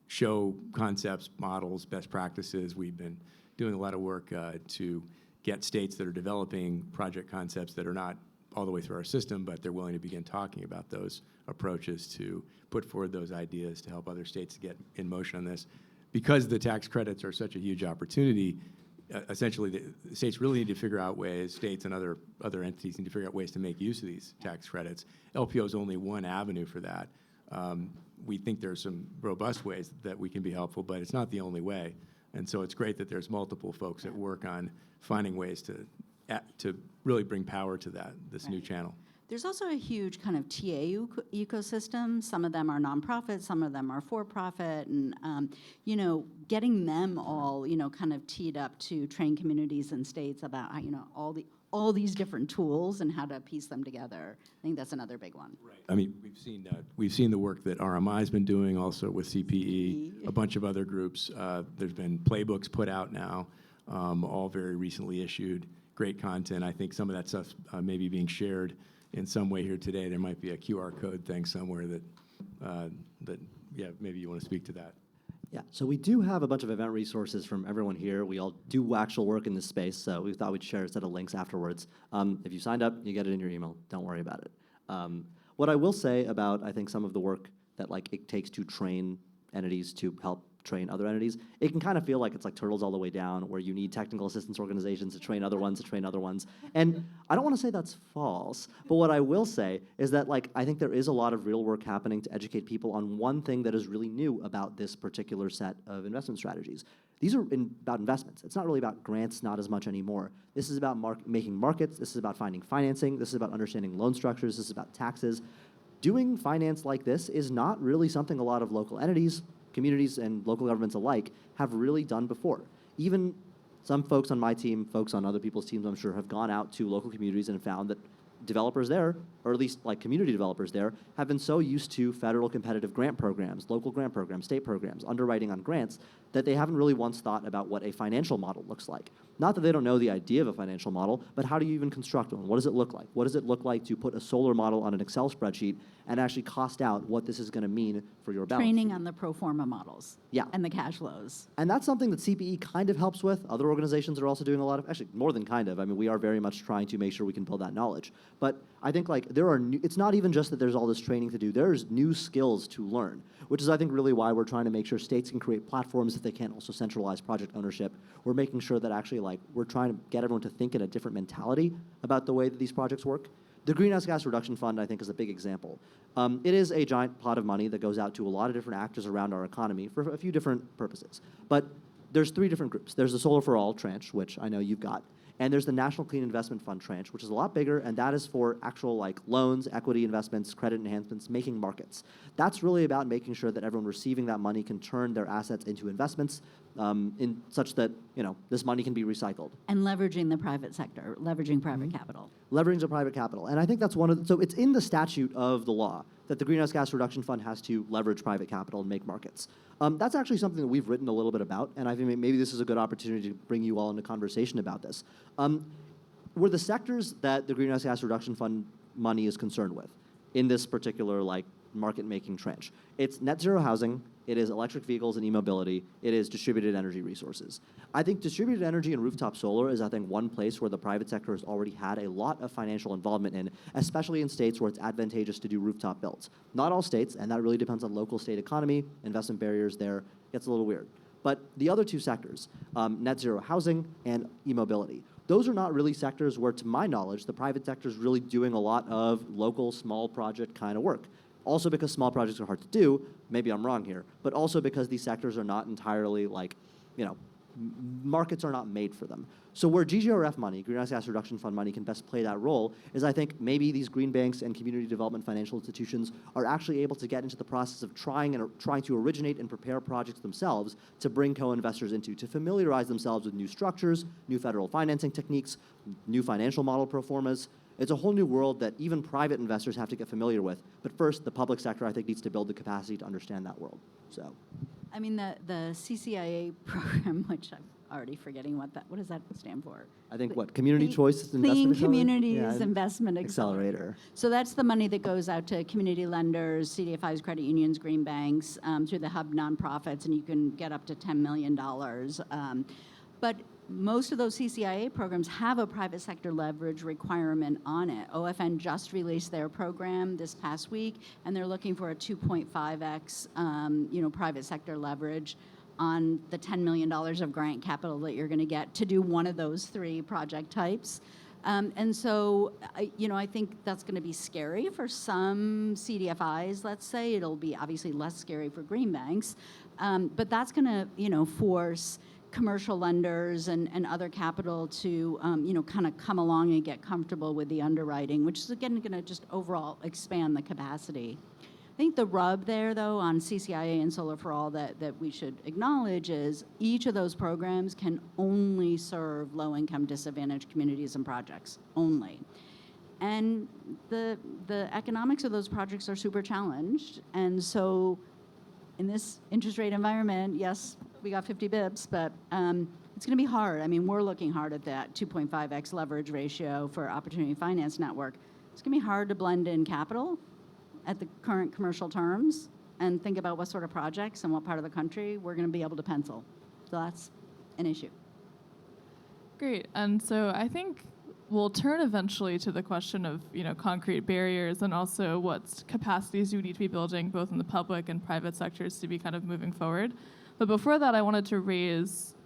show concepts, models, best practices. We've been doing a lot of work to get states that are developing project concepts that are not all the way through our system, but they're willing to begin talking about those approaches to put forward those ideas to help other states get in motion on this. Because the tax credits are such a huge opportunity, essentially the states really need to figure out ways, states and other entities need to figure out ways to make use of these tax credits. LPO is only one avenue for that. We think there's some robust ways that we can be helpful, but it's not the only way. And so it's great that there's multiple folks that work on finding ways to really bring power to this new channel. There's also a huge kind of TA ecosystem. Some of them are nonprofit, some of them are for-profit, and you know, getting them all, you know, kind of teed up to train communities and states about how, you know, all these different tools and how to piece them together. I think that's another big one. Right. I mean, we've seen the work that RMI's been doing, also with CPE, a bunch of other groups. There's been playbooks put out now, all very recently issued. Great content. I think some of that stuff may be being shared in some way here today. There might be a QR code thing somewhere that yeah, maybe you want to speak to that. Yeah, so we do have a bunch of event resources from everyone here. We all do actual work in this space, so we thought we'd share a set of links afterwards. If you signed up, you get it in your email. Don't worry about it. What I will say about, I think, some of the work that like it takes to train entities to help train other entities, it can kind of feel like it's like turtles all the way down, where you need technical assistance organizations to train other ones to train other ones. And I don't want to say that's false, but what I will say is that like I think there is a lot of real work happening to educate people on one thing that is really new about this particular set of investment strategies. These are about investments. It's not really about grants, not as much anymore. This is about making markets. This is about finding financing. This is about understanding loan structures. This is about taxes. Doing finance like this is not really something a lot of local entities, communities, and local governments alike have really done before. Even some folks on my team, folks on other people's teams, I'm sure, have gone out to local communities and found that developers there, or at least like community developers there, have been so used to federal competitive grant programs, local grant programs, state programs, underwriting on grants, that they haven't really once thought about what a financial model looks like. Not that they don't know the idea of a financial model, but how do you even construct one? What does it look like? What does it look like to put a solar model on an Excel spreadsheet and actually cost out what this is going to mean for your balance Training sheet? on the pro forma models. Yeah. And the cash flows. And that's something that CPE kind of helps with. Other organizations are also doing a lot of, actually more than kind of. I mean, we are very much trying to make sure we can build that knowledge. But I think like there are new, it's not even just that there's all this training to do. There's new skills to learn, which is I think really why we're trying to make sure states can create platforms that they can also centralize project ownership. We're making sure that actually like we're trying to get everyone to think in a different mentality about the way that these projects work. The Greenhouse Gas Reduction Fund, I think, is a big example. It is a giant pot of money that goes out to a lot of different actors around our economy for a few different purposes. But there's three different groups. There's the Solar for All tranche, which I know you've got. And there's the National Clean Investment Fund tranche, which is a lot bigger, and that is for actual like loans, equity investments, credit enhancements, making markets. That's really about making sure that everyone receiving that money can turn their assets into investments in such that, you know, this money can be recycled. And leveraging the private sector, leveraging private capital. Leveraging the private capital. And I think that's one of the, so it's in the statute of the law that the Greenhouse Gas Reduction Fund has to leverage private capital and make markets. That's actually something that we've written a little bit about, and I think maybe this is a good opportunity to bring you all into conversation about this. Were the sectors that the Greenhouse Gas Reduction Fund money is concerned with in this particular like market-making tranche? It's net zero housing, it is electric vehicles and e-mobility, it is distributed energy resources. I think distributed energy and rooftop solar is, I think, one place where the private sector has already had a lot of financial involvement in, especially in states where it's advantageous to do rooftop builds. Not all states, and that really depends on local state economy, investment barriers there, gets a little weird. But the other two sectors, net zero housing and e-mobility, those are not really sectors where, to my knowledge, the private sector is really doing a lot of local, small project kind of work. Also because small projects are hard to do, maybe I'm wrong here, but also because these sectors are not entirely like, you know, markets are not made for them. So where GGRF money, Greenhouse Gas Reduction Fund money, can best play that role is I think maybe these green banks and community development financial institutions are actually able to get into the process of trying to originate and prepare projects themselves to bring co-investors into, to familiarize themselves with new structures, new federal financing techniques, new financial model pro formas. It's a whole new world that even private investors have to get familiar with. But first, the public sector, I think, needs to build the capacity to understand that world. So, I mean, the CCIA program, which I'm already forgetting what does that stand for? I think what, Community Choice Clean Investment Communities Yeah, Investment Accelerator. So that's the money that goes out to community lenders, CDFIs, credit unions, green banks, through the hub nonprofits, and you can get up to $10 million. But most of those CCIA programs have a private sector leverage requirement on it. OFN just released their program this past week, and they're looking for a 2.5x, private sector leverage on the $10 million of grant capital that you're going to get to do one of those three project types. And so, I think that's going to be scary for some CDFIs, let's say. It'll be obviously less scary for green banks. But that's going to, force commercial lenders and other capital to, kind of come along and get comfortable with the underwriting, which is, again, going to just overall expand the capacity. I think the rub there, though, on CCIA and Solar for All that we should acknowledge is each of those programs can only serve low-income disadvantaged communities and projects, only. And the economics of those projects are super challenged. And so in this interest rate environment, yes, we got 50 bips, but it's going to be hard. I mean, we're looking hard at that 2.5x leverage ratio for Opportunity Finance Network. It's going to be hard to blend in capital at the current commercial terms and think about what sort of projects and what part of the country we're going to be able to pencil. So that's an issue. Great. And so I think we'll turn eventually to the question of, concrete barriers and also what capacities you need to be building both in the public and private sectors to be kind of moving forward. But before that, I wanted to raise,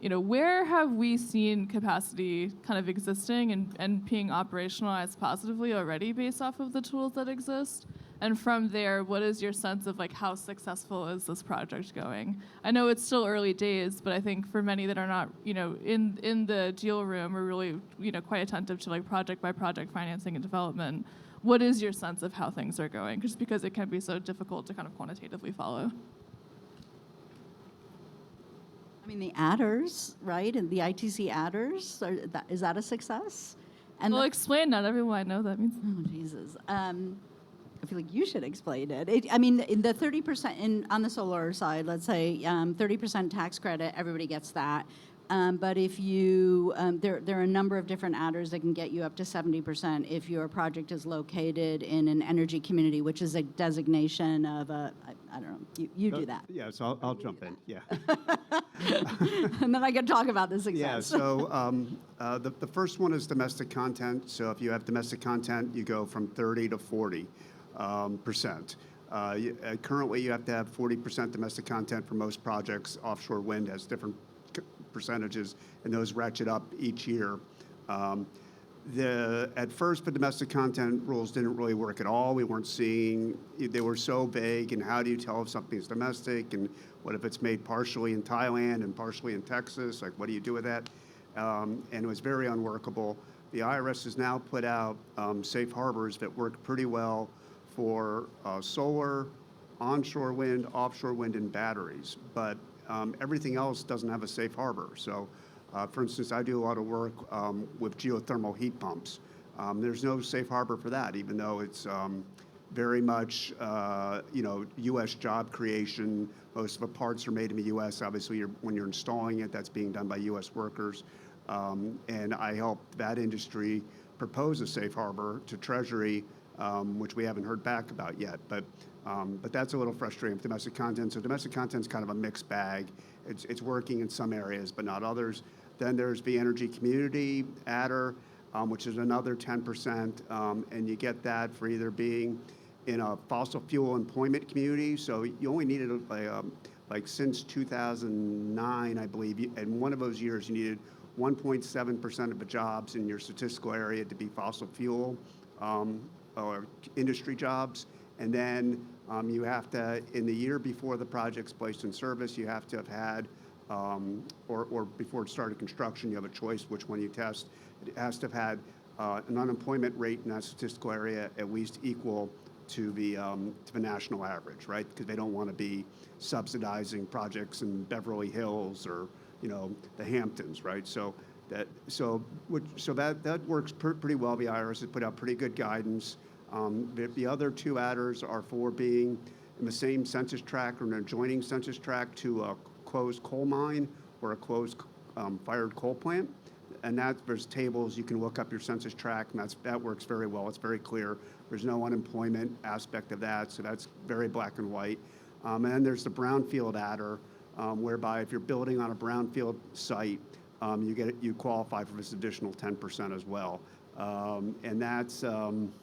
where have we seen capacity kind of existing and being operationalized positively already based off of the tools that exist? And from there, what is your sense of how successful is this project going? I know it's still early days, but I think for many that are not, in the deal room or really, quite attentive to project by project financing and development, what is your sense of how things are going? Just because it can be so difficult to kind of quantitatively follow. I mean, the adders, right? And the ITC adders, is that a success? And Well, explain. Not everyone I know that means. Oh, Jesus. I feel like you should explain it. I mean, in the 30% on the solar side, let's say 30% tax credit, everybody gets that. But if you, there are a number of different adders that can get you up to 70% if your project is located in an energy community, which is a designation of a, I don't know, you do that. Yeah, so I'll jump in, yeah. And then I can talk about the success. Yeah, so the first one is domestic content. So if you have domestic content, you go from 30 to 40%. Currently, you have to have 40% domestic content for most projects. Offshore wind has different percentages, and those ratchet up each year. At first, the domestic content rules didn't really work at all. We weren't seeing, they were so vague, and how do you tell if something's domestic, and what if it's made partially in Thailand and partially in Texas? Like, what do you do with that? And it was very unworkable. The IRS has now put out safe harbors that work pretty well for solar, onshore wind, offshore wind, and batteries. But everything else doesn't have a safe harbor. So, for instance, I do a lot of work with geothermal heat pumps. There's no safe harbor for that, even though it's very much, U.S. job creation. Most of the parts are made in the U.S. Obviously, when you're installing it, that's being done by U.S. workers. And I helped that industry propose a safe harbor to Treasury, which we haven't heard back about yet. But that's a little frustrating with domestic content. So domestic content is kind of a mixed bag. It's working in some areas, but not others. Then there's the energy community adder, which is another 10%, and you get that for either being in a fossil fuel employment community. So you only needed like since 2009, I believe, and one of those years you needed 1.7% of the jobs in your statistical area to be fossil fuel or industry jobs. And then you have to, in the year before the project's placed in service, you have to have had, or before it started construction, you have a choice which one you test. It has to have had an unemployment rate in that statistical area at least equal to the national average, right? Because they don't want to be subsidizing projects in Beverly Hills or the Hamptons, right? So that works pretty well. The IRS has put out pretty good guidance. The other two adders are for being in the same census tract or an adjoining census tract to a closed coal mine or a closed fired coal plant. And there's tables, you can look up your census tract, and that works very well. It's very clear. There's no unemployment aspect of that, so that's very black and white. And then there's the brownfield adder, whereby if you're building on a brownfield site, you qualify for this additional 10% as well. And that's and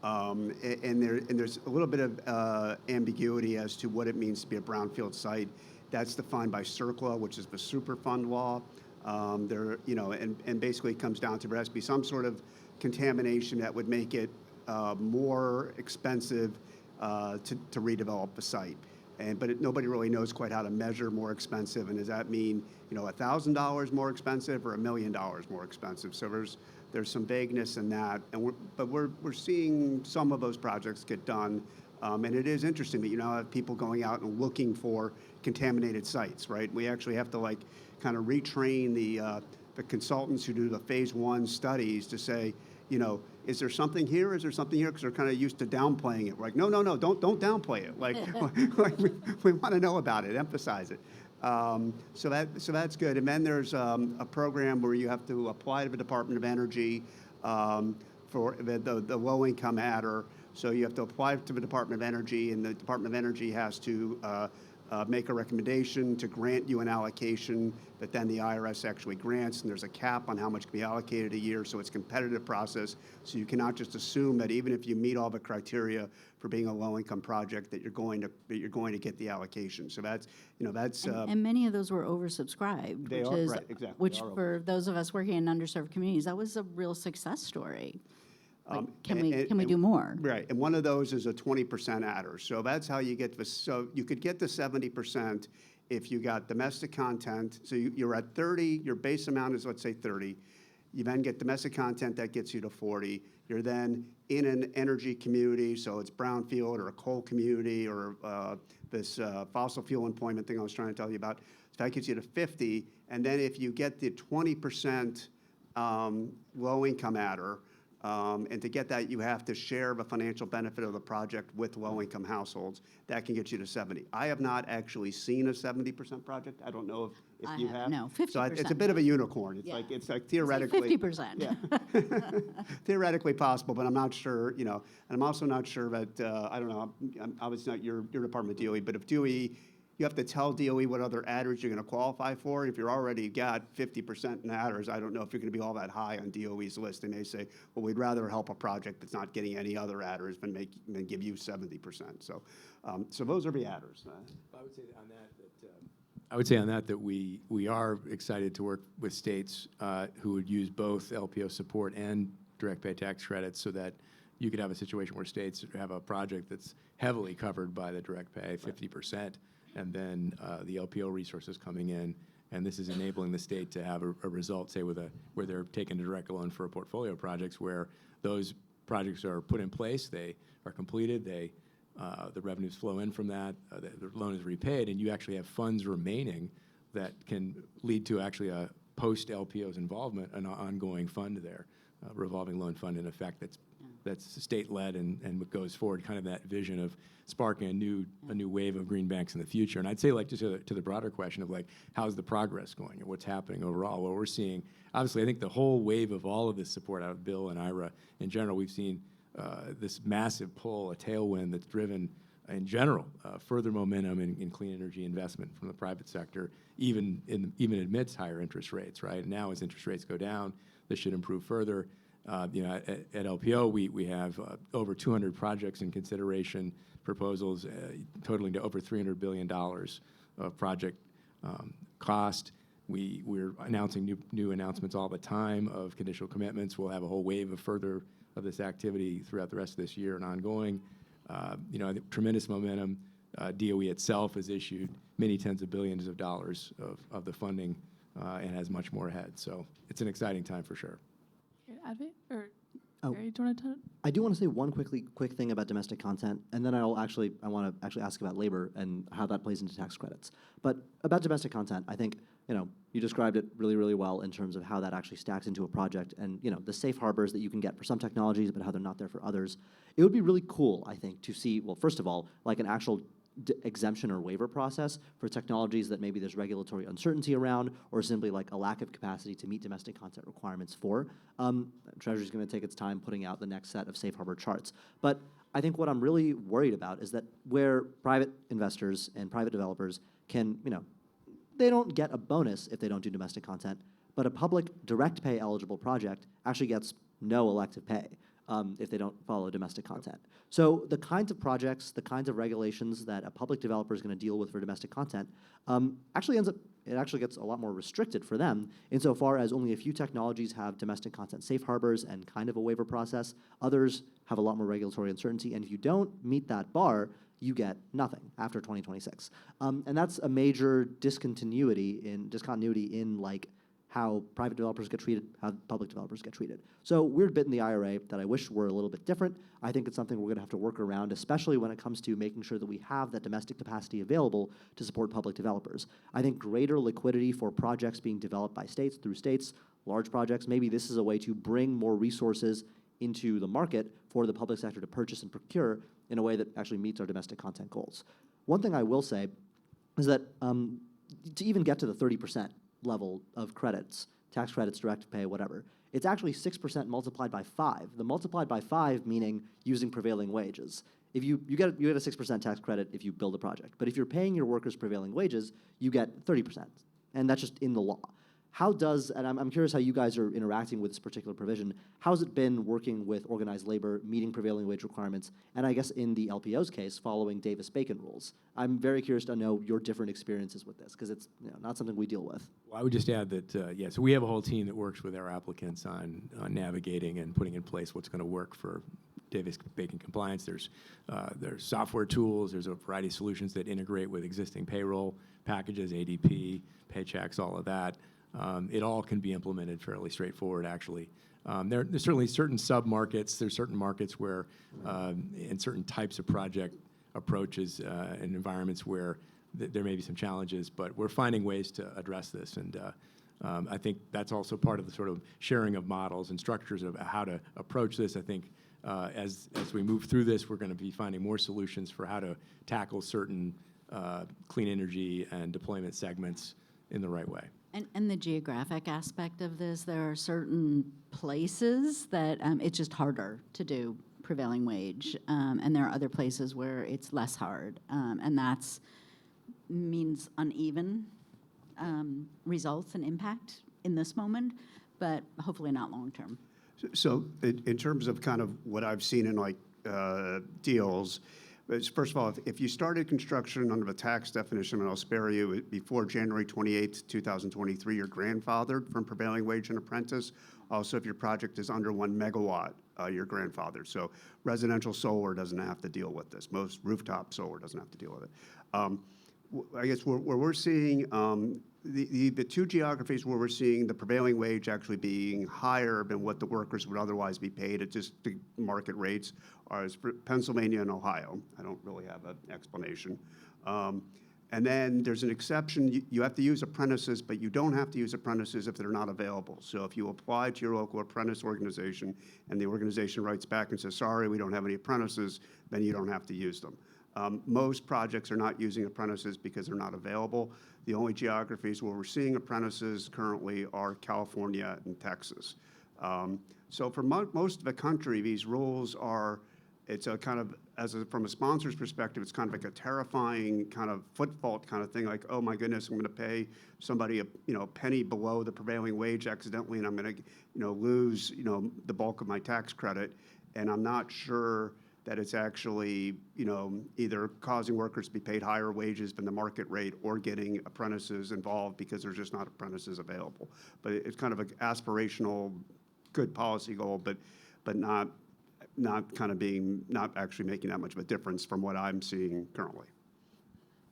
there's a little bit of ambiguity as to what it means to be a brownfield site. That's defined by CERCLA, which is the Superfund law. And basically it comes down to there has to be some sort of contamination that would make it more expensive to redevelop the site. But nobody really knows quite how to measure more expensive, and does that mean, $1,000 more expensive or $1 million more expensive? So there's some vagueness in that, but we're seeing some of those projects get done, and it is interesting that you now have people going out and looking for contaminated sites, right? We actually have to kind of retrain the consultants who do the phase 1 studies to say, is there something here? Is there something here? Because they're kind of used to downplaying it. We're like, no, don't downplay it. We want to know about it, emphasize it. So that's good. And then there's a program where you have to apply to the Department of Energy for the low-income adder. So you have to apply to the Department of Energy, and the Department of Energy has to make a recommendation to grant you an allocation that then the IRS actually grants, and there's a cap on how much can be allocated a year, so it's a competitive process. So you cannot just assume that even if you meet all the criteria for being a low-income project that you're going to get the allocation. So that's And many of those were oversubscribed, They which are, is right, exactly. which They are for those of us working in underserved communities, that was a real success story. Can and- we do more? Right, and one of those is a 20% adder. So that's how you get so you could get to 70% if you got domestic content. So you're at 30, your base amount is, let's say, 30. You then get domestic content, that gets you to 40. You're then in an energy community, so it's brownfield or a coal community or this fossil fuel employment thing I was trying to tell you about. So that gets you to 50. And then if you get the 20% low-income adder, and to get that, you have to share the financial benefit of the project with low-income households. That can get you to 70. I have not actually seen a 70% project. I don't know if I you have- have. no, So it's a 50%. bit of a unicorn. Yeah. It's like theoretically. 50%. Yeah. Theoretically possible, but I'm not sure, and I'm also not sure that, I don't know, obviously not your department, DOE, but if DOE, you have to tell DOE what other adders you're going to qualify for. If you're already got 50% in adders, I don't know if you're going to be all that high on DOE's list. They may say, well, we'd rather help a project that's not getting any other adders than give you 70%. So those are the adders. I would say on that that we are excited to work with states who would use both LPO support and direct pay tax credits so that you could have a situation where states have a project that's heavily covered by the direct pay, 50%, and then the LPO resources coming in, and this is enabling the state to have a result, say, where they're taking a direct loan for a portfolio of projects where those projects are put in place, they are completed, the revenues flow in from that, the loan is repaid, and you actually have funds remaining that can lead to actually a post-LPO's involvement, an ongoing fund there, revolving loan fund in effect that's state-led and goes forward, kind of that vision of sparking a new wave of green banks in the future. And I'd say, just to the broader question of how's the progress going and what's happening overall. What we're seeing, obviously, I think the whole wave of all of this support out of Bill and IRA in general, we've seen this massive pull, a tailwind that's driven, in general, further momentum in clean energy investment from the private sector, even amidst higher interest rates, right? And now as interest rates go down, this should improve further. At LPO, we have over 200 projects in consideration, proposals totaling to over $300 billion of project cost. We're announcing new announcements all the time of conditional commitments. We'll have a whole wave of this activity throughout the rest of this year and ongoing. I think tremendous momentum. DOE itself has issued many tens of billions of dollars of the funding and has much more ahead. So it's an exciting time for sure. Advi, or Oh. Gary, do you want to? I do want to say one quick thing about domestic content, and then I want to actually ask about labor and how that plays into tax credits. But about domestic content, I think you described it really, really well in terms of how that actually stacks into a project, and the safe harbors that you can get for some technologies, but how they're not there for others. It would be really cool, I think, to see, well, first of all, like an actual exemption or waiver process for technologies that maybe there's regulatory uncertainty around, or simply like a lack of capacity to meet domestic content requirements for. Treasury's going to take its time putting out the next set of safe harbor charts. But I think what I'm really worried about is that where private investors and private developers can, they don't get a bonus if they don't do domestic content, but a public direct pay eligible project actually gets no elective pay. if they don't follow domestic content. So the kinds of projects, the kinds of regulations that a public developer is going to deal with for domestic content it actually gets a lot more restricted for them insofar as only a few technologies have domestic content safe harbors and kind of a waiver process. Others have a lot more regulatory uncertainty, and if you don't meet that bar, you get nothing after 2026. And that's a major discontinuity in like how private developers get treated, how public developers get treated. So weird bit in the IRA that I wish were a little bit different. I think it's something we're going to have to work around, especially when it comes to making sure that we have that domestic capacity available to support public developers. I think greater liquidity for projects being developed by states, through states, large projects, maybe this is a way to bring more resources into the market for the public sector to purchase and procure in a way that actually meets our domestic content goals. One thing I will say is that to even get to the 30% level of credits, tax credits, direct pay, whatever, it's actually 6% multiplied by 5. The multiplied by 5 meaning using prevailing wages. If you get a 6% tax credit if you build a project, but if you're paying your workers prevailing wages, you get 30%, and that's just in the law. How does, and I'm curious how you guys are interacting with this particular provision, how's it been working with organized labor, meeting prevailing wage requirements, and I guess in the LPO's case, following Davis-Bacon rules? I'm very curious to know your different experiences with this, because it's not something we deal with. Well, I would just add that, so we have a whole team that works with our applicants on navigating and putting in place what's going to work for Davis-Bacon compliance. There's software tools. There's a variety of solutions that integrate with existing payroll packages, ADP, paychecks, all of that. It all can be implemented fairly straightforward, actually. There's certainly certain sub-markets. There's certain markets where, in certain types of project approaches and environments where there may be some challenges, but we're finding ways to address this. And I think that's also part of the sort of sharing of models and structures of how to approach this. I think as we move through this, we're going to be finding more solutions for how to tackle certain clean energy and deployment segments in the right way. And the geographic aspect of this, there are certain places that it's just harder to do prevailing wage, and there are other places where it's less hard, and that's means uneven results and impact in this moment, but hopefully not long term. So in terms of kind of what I've seen in like deals, first of all, if you started construction under the tax definition, and I'll spare you, before January 28th, 2023, you're grandfathered from prevailing wage and apprentice. Also, if your project is under 1 megawatt, you're grandfathered. So residential solar doesn't have to deal with this. Most rooftop solar doesn't have to deal with it. I guess where we're seeing the two geographies where we're seeing the prevailing wage actually being higher than what the workers would otherwise be paid at just the market rates are Pennsylvania and Ohio. I don't really have an explanation. And then there's an exception. You have to use apprentices, but you don't have to use apprentices if they're not available. So if you apply to your local apprentice organization and the organization writes back and says, sorry, we don't have any apprentices, then you don't have to use them. Most projects are not using apprentices because they're not available. The only geographies where we're seeing apprentices currently are California and Texas. So for most of the country, these rules are, it's a kind of, from a sponsor's perspective, it's kind of like a terrifying kind of foot fault kind of thing, like, oh my goodness, I'm going to pay somebody a penny below the prevailing wage accidentally, and I'm going to lose the bulk of my tax credit, and I'm not sure that it's actually, either causing workers to be paid higher wages than the market rate or getting apprentices involved because there's just not apprentices available. But it's kind of an aspirational, good policy goal, but not actually making that much of a difference from what I'm seeing currently.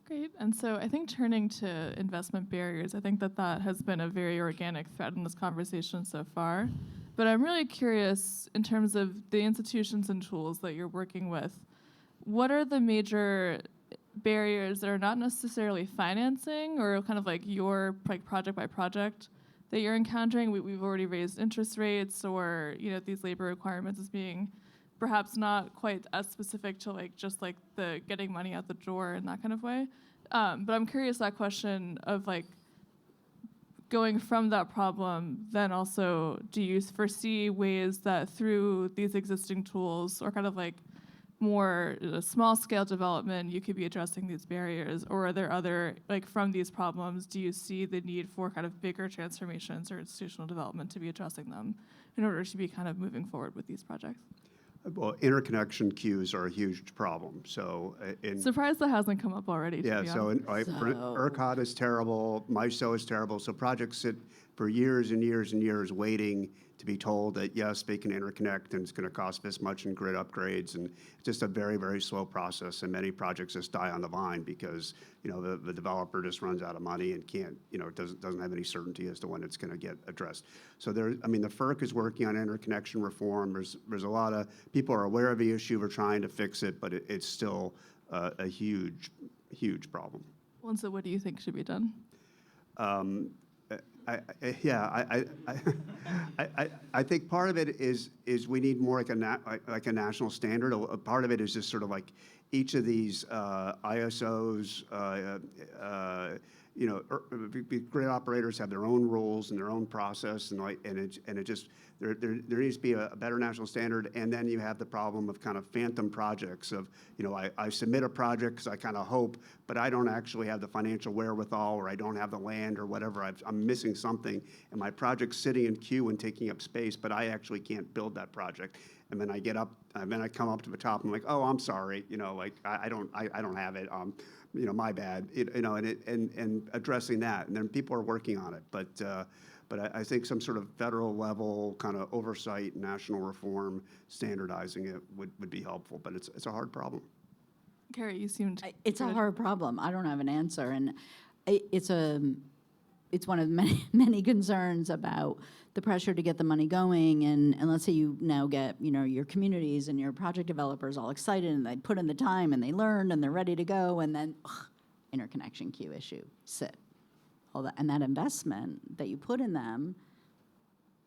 Great. And so I think turning to investment barriers, I think that has been a very organic thread in this conversation so far. But I'm really curious, in terms of the institutions and tools that you're working with, what are the major barriers that are not necessarily financing or kind of like your project by project that you're encountering? We've already raised interest rates or these labor requirements as being perhaps not quite as specific to just the getting money out the door in that kind of way. But I'm curious that question of going from that problem, then also do you foresee ways that through these existing tools or kind of more small scale development, you could be addressing these barriers? Or are there other, from these problems, do you see the need for kind of bigger transformations or institutional development to be addressing them? in order to be kind of moving forward with these projects? Well, interconnection queues are a huge problem. So Surprised that hasn't come up already, to yeah, be so honest. ERCOT is terrible, MISO is terrible. So projects sit for years and years and years waiting to be told that, yes, they can interconnect and it's going to cost this much in grid upgrades. And it's just a very, very slow process. And many projects just die on the vine because, the developer just runs out of money and can't, doesn't have any certainty as to when it's going to get addressed. So the FERC is working on interconnection reform. There's a lot of, people are aware of the issue, we're trying to fix it, but it's still a huge, huge problem. Well, and so what do you think should be done? I think part of it is we need more like a national standard. A part of it is just sort of like each of these ISOs, grid operators have their own rules and their own process, and it just there needs to be a better national standard. And then you have the problem of kind of phantom projects of, I submit a project because I kind of hope, but I don't actually have the financial wherewithal, or I don't have the land or whatever. I'm missing something, and my project's sitting in queue and taking up space, but I actually can't build that project. And then I get up, and then I come up to the top, and I'm like, oh, I'm sorry, I don't have it. My bad, and addressing that, and then people are working on it. But I think some sort of federal level kind of oversight, national reform, standardizing it would be helpful. But it's a hard problem. Carrie, you seemed... It's a hard problem. I don't have an answer, and it's one of the many concerns about the pressure to get the money going. And let's say you now get your communities and your project developers all excited, and they put in the time and they learned and they're ready to go, and then interconnection queue issue, sit. All that, and that investment that you put in them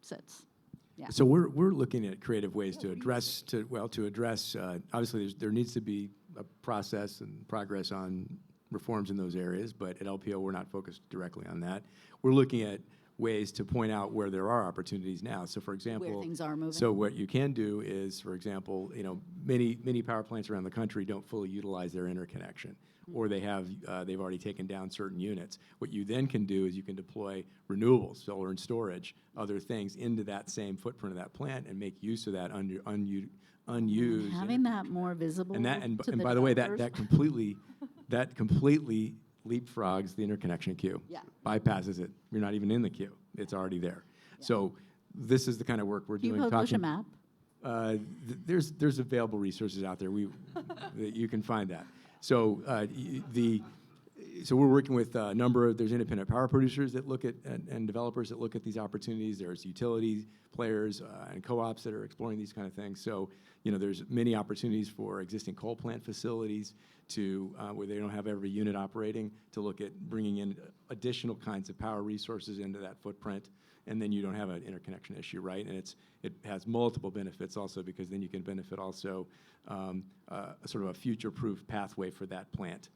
sits. Yeah. So we're looking at creative ways to address. Obviously, there needs to be a process and progress on reforms in those areas, but at LPO we're not focused directly on that. We're looking at ways to point out where there are opportunities now. So, for example, Where things are moving. So what you can do is, for example, many power plants around the country don't fully utilize their interconnection, or they've already taken down certain units. What you then can do is you can deploy renewables, solar and storage, other things into that same footprint of that plant and make use of that unused. Having that more visible. And to by the way, developers. that completely leapfrogs the interconnection queue. Yeah. Bypasses it. You're not even in the queue. It's already there. Yeah. So this is the kind of work we're Can doing. you publish a map? There's available resources out there. That you can find that. So so we're working with a number of, there's independent power producers that look at, and developers that look at these opportunities. There's utility players and co-ops that are exploring these kind of things. So, there's many opportunities for existing coal plant facilities to, where they don't have every unit operating, to look at bringing in additional kinds of power resources into that footprint. And then you don't have an interconnection issue, right? And it has multiple benefits also, because then you can benefit also sort of a future-proof pathway for that plant,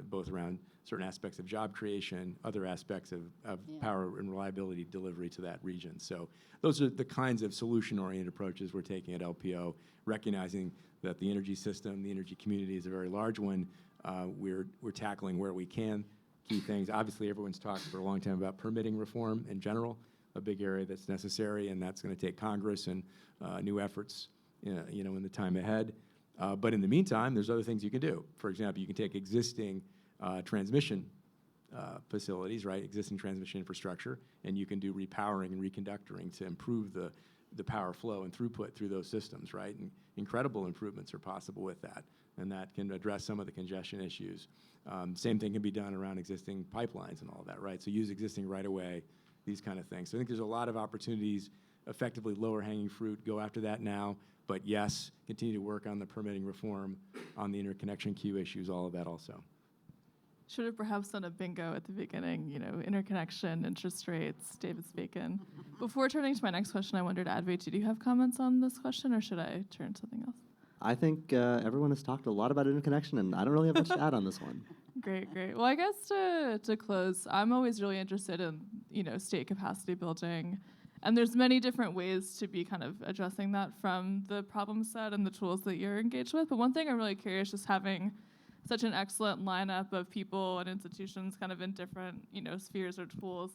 both around certain aspects of job creation, other aspects of power and reliability delivery to that region. So those are the kinds of solution-oriented approaches we're taking at LPO, recognizing that the energy system, the energy community is a very large one. We're tackling where we can key things. Obviously, everyone's talked for a long time about permitting reform in general, a big area that's necessary, and that's going to take Congress and new efforts, in the time ahead. But in the meantime, there's other things you can do. For example, you can take existing transmission facilities, right, existing transmission infrastructure, and you can do repowering and reconductoring to improve the power flow and throughput through those systems, right? And incredible improvements are possible with that, and that can address some of the congestion issues. Same thing can be done around existing pipelines and all of that, right? So use existing right-of-way, these kind of things. So I think there's a lot of opportunities, effectively lower hanging fruit, go after that now. But yes, continue to work on the permitting reform, on the interconnection queue issues, all of that also. Should have perhaps done a bingo at the beginning, interconnection, interest rates, David's bacon. Before turning to my next question, I wondered, Advait, do you have comments on this question, or should I turn to something else? I think everyone has talked a lot about interconnection, and I don't really have much to add on this one. Great. Well, I guess to close, I'm always really interested in, state capacity building. And there's many different ways to be kind of addressing that from the problem set and the tools that you're engaged with. But one thing I'm really curious, just having such an excellent lineup of people and institutions kind of in different, spheres or tools,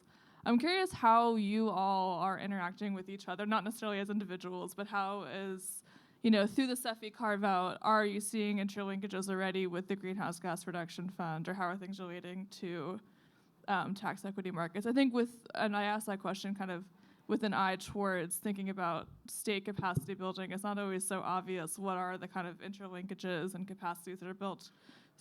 I'm curious how you all are interacting with each other, not necessarily as individuals, but how is, through the CEFI carve-out, are you seeing interlinkages already with the Greenhouse Gas Reduction Fund, or how are things relating to tax equity markets? I think and I asked that question kind of with an eye towards thinking about state capacity building. It's not always so obvious what are the kind of interlinkages and capacities that are built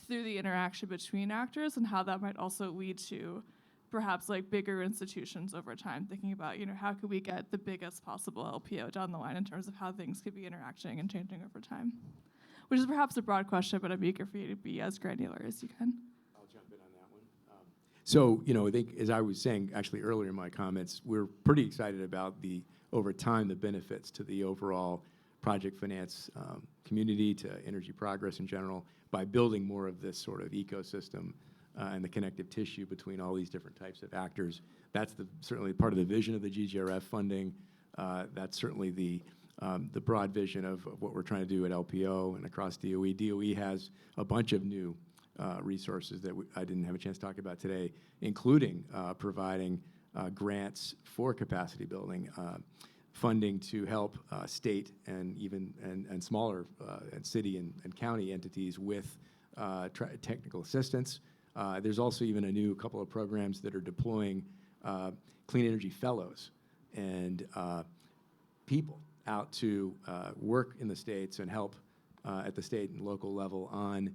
through the interaction between actors, and how that might also lead to perhaps like bigger institutions over time, thinking about, how could we get the biggest possible LPO down the line in terms of how things could be interacting and changing over time? Which is perhaps a broad question, but I'm eager for you to be as granular as you can. I'll jump in on that one. So, I think, as I was saying actually earlier in my comments, we're pretty excited about over time, the benefits to the overall project finance community, to energy progress in general, by building more of this sort of ecosystem and the connective tissue between all these different types of actors. That's certainly part of the vision of the GGRF funding. That's certainly the broad vision of what we're trying to do at LPO and across DOE. DOE has a bunch of new resources that I didn't have a chance to talk about today, including providing grants for capacity building, funding to help state and even and smaller and city and county entities with technical assistance. There's also even a new couple of programs that are deploying clean energy fellows and people out to work in the states and help at the state and local level on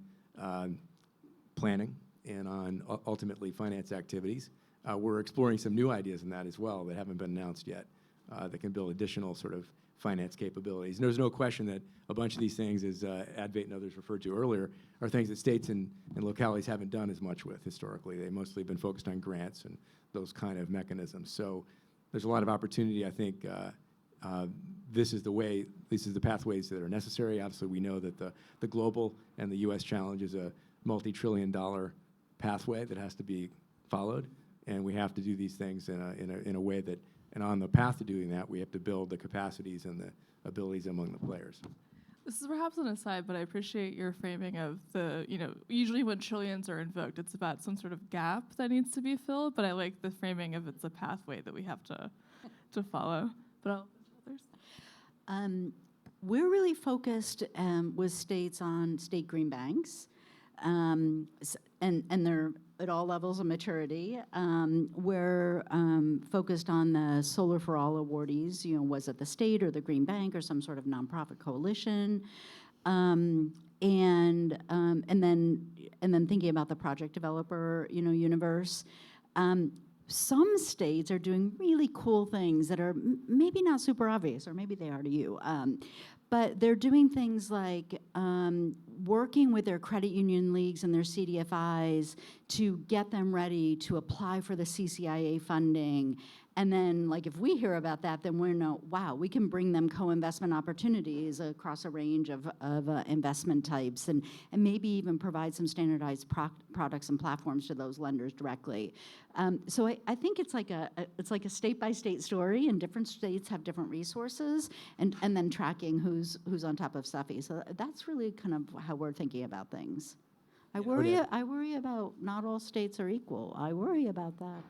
planning and on ultimately finance activities. We're exploring some new ideas in that as well that haven't been announced yet that can build additional sort of finance capabilities. And there's no question that a bunch of these things, as Advait and others referred to earlier, are things that states and localities haven't done as much with historically. They've mostly been focused on grants and those kind of mechanisms. So there's a lot of opportunity. I think this is the pathways that are necessary. Obviously, we know that the global and the U.S. challenge is a multi-trillion-dollar pathway that has to be followed, and we have to do these things in a way that, and on the path to doing that, we have to build the capacities and the abilities among the players. This is perhaps an aside, but I appreciate your framing of usually when trillions are invoked, it's about some sort of gap that needs to be filled, but I like the framing of it's a pathway that we have to follow. But I'll others. We're really focused with states on state green banks, and they're at all levels of maturity. We're focused on the Solar for All awardees, was it the state or the green bank or some sort of nonprofit coalition, and then thinking about the project developer, universe. Some states are doing really cool things that are maybe not super obvious, or maybe they are to you. But they're doing things like working with their credit union leagues and their CDFIs to get them ready to apply for the CCIA funding. And then, like, if we hear about that, then we know, wow, we can bring them co-investment opportunities across a range of investment types, and maybe even provide some standardized products and platforms to those lenders directly. So I think it's like a state-by-state story, and different states have different resources, and then tracking who's on top of CEFI. So that's really kind of how we're thinking about things. I worry about not all states are equal. I worry about that.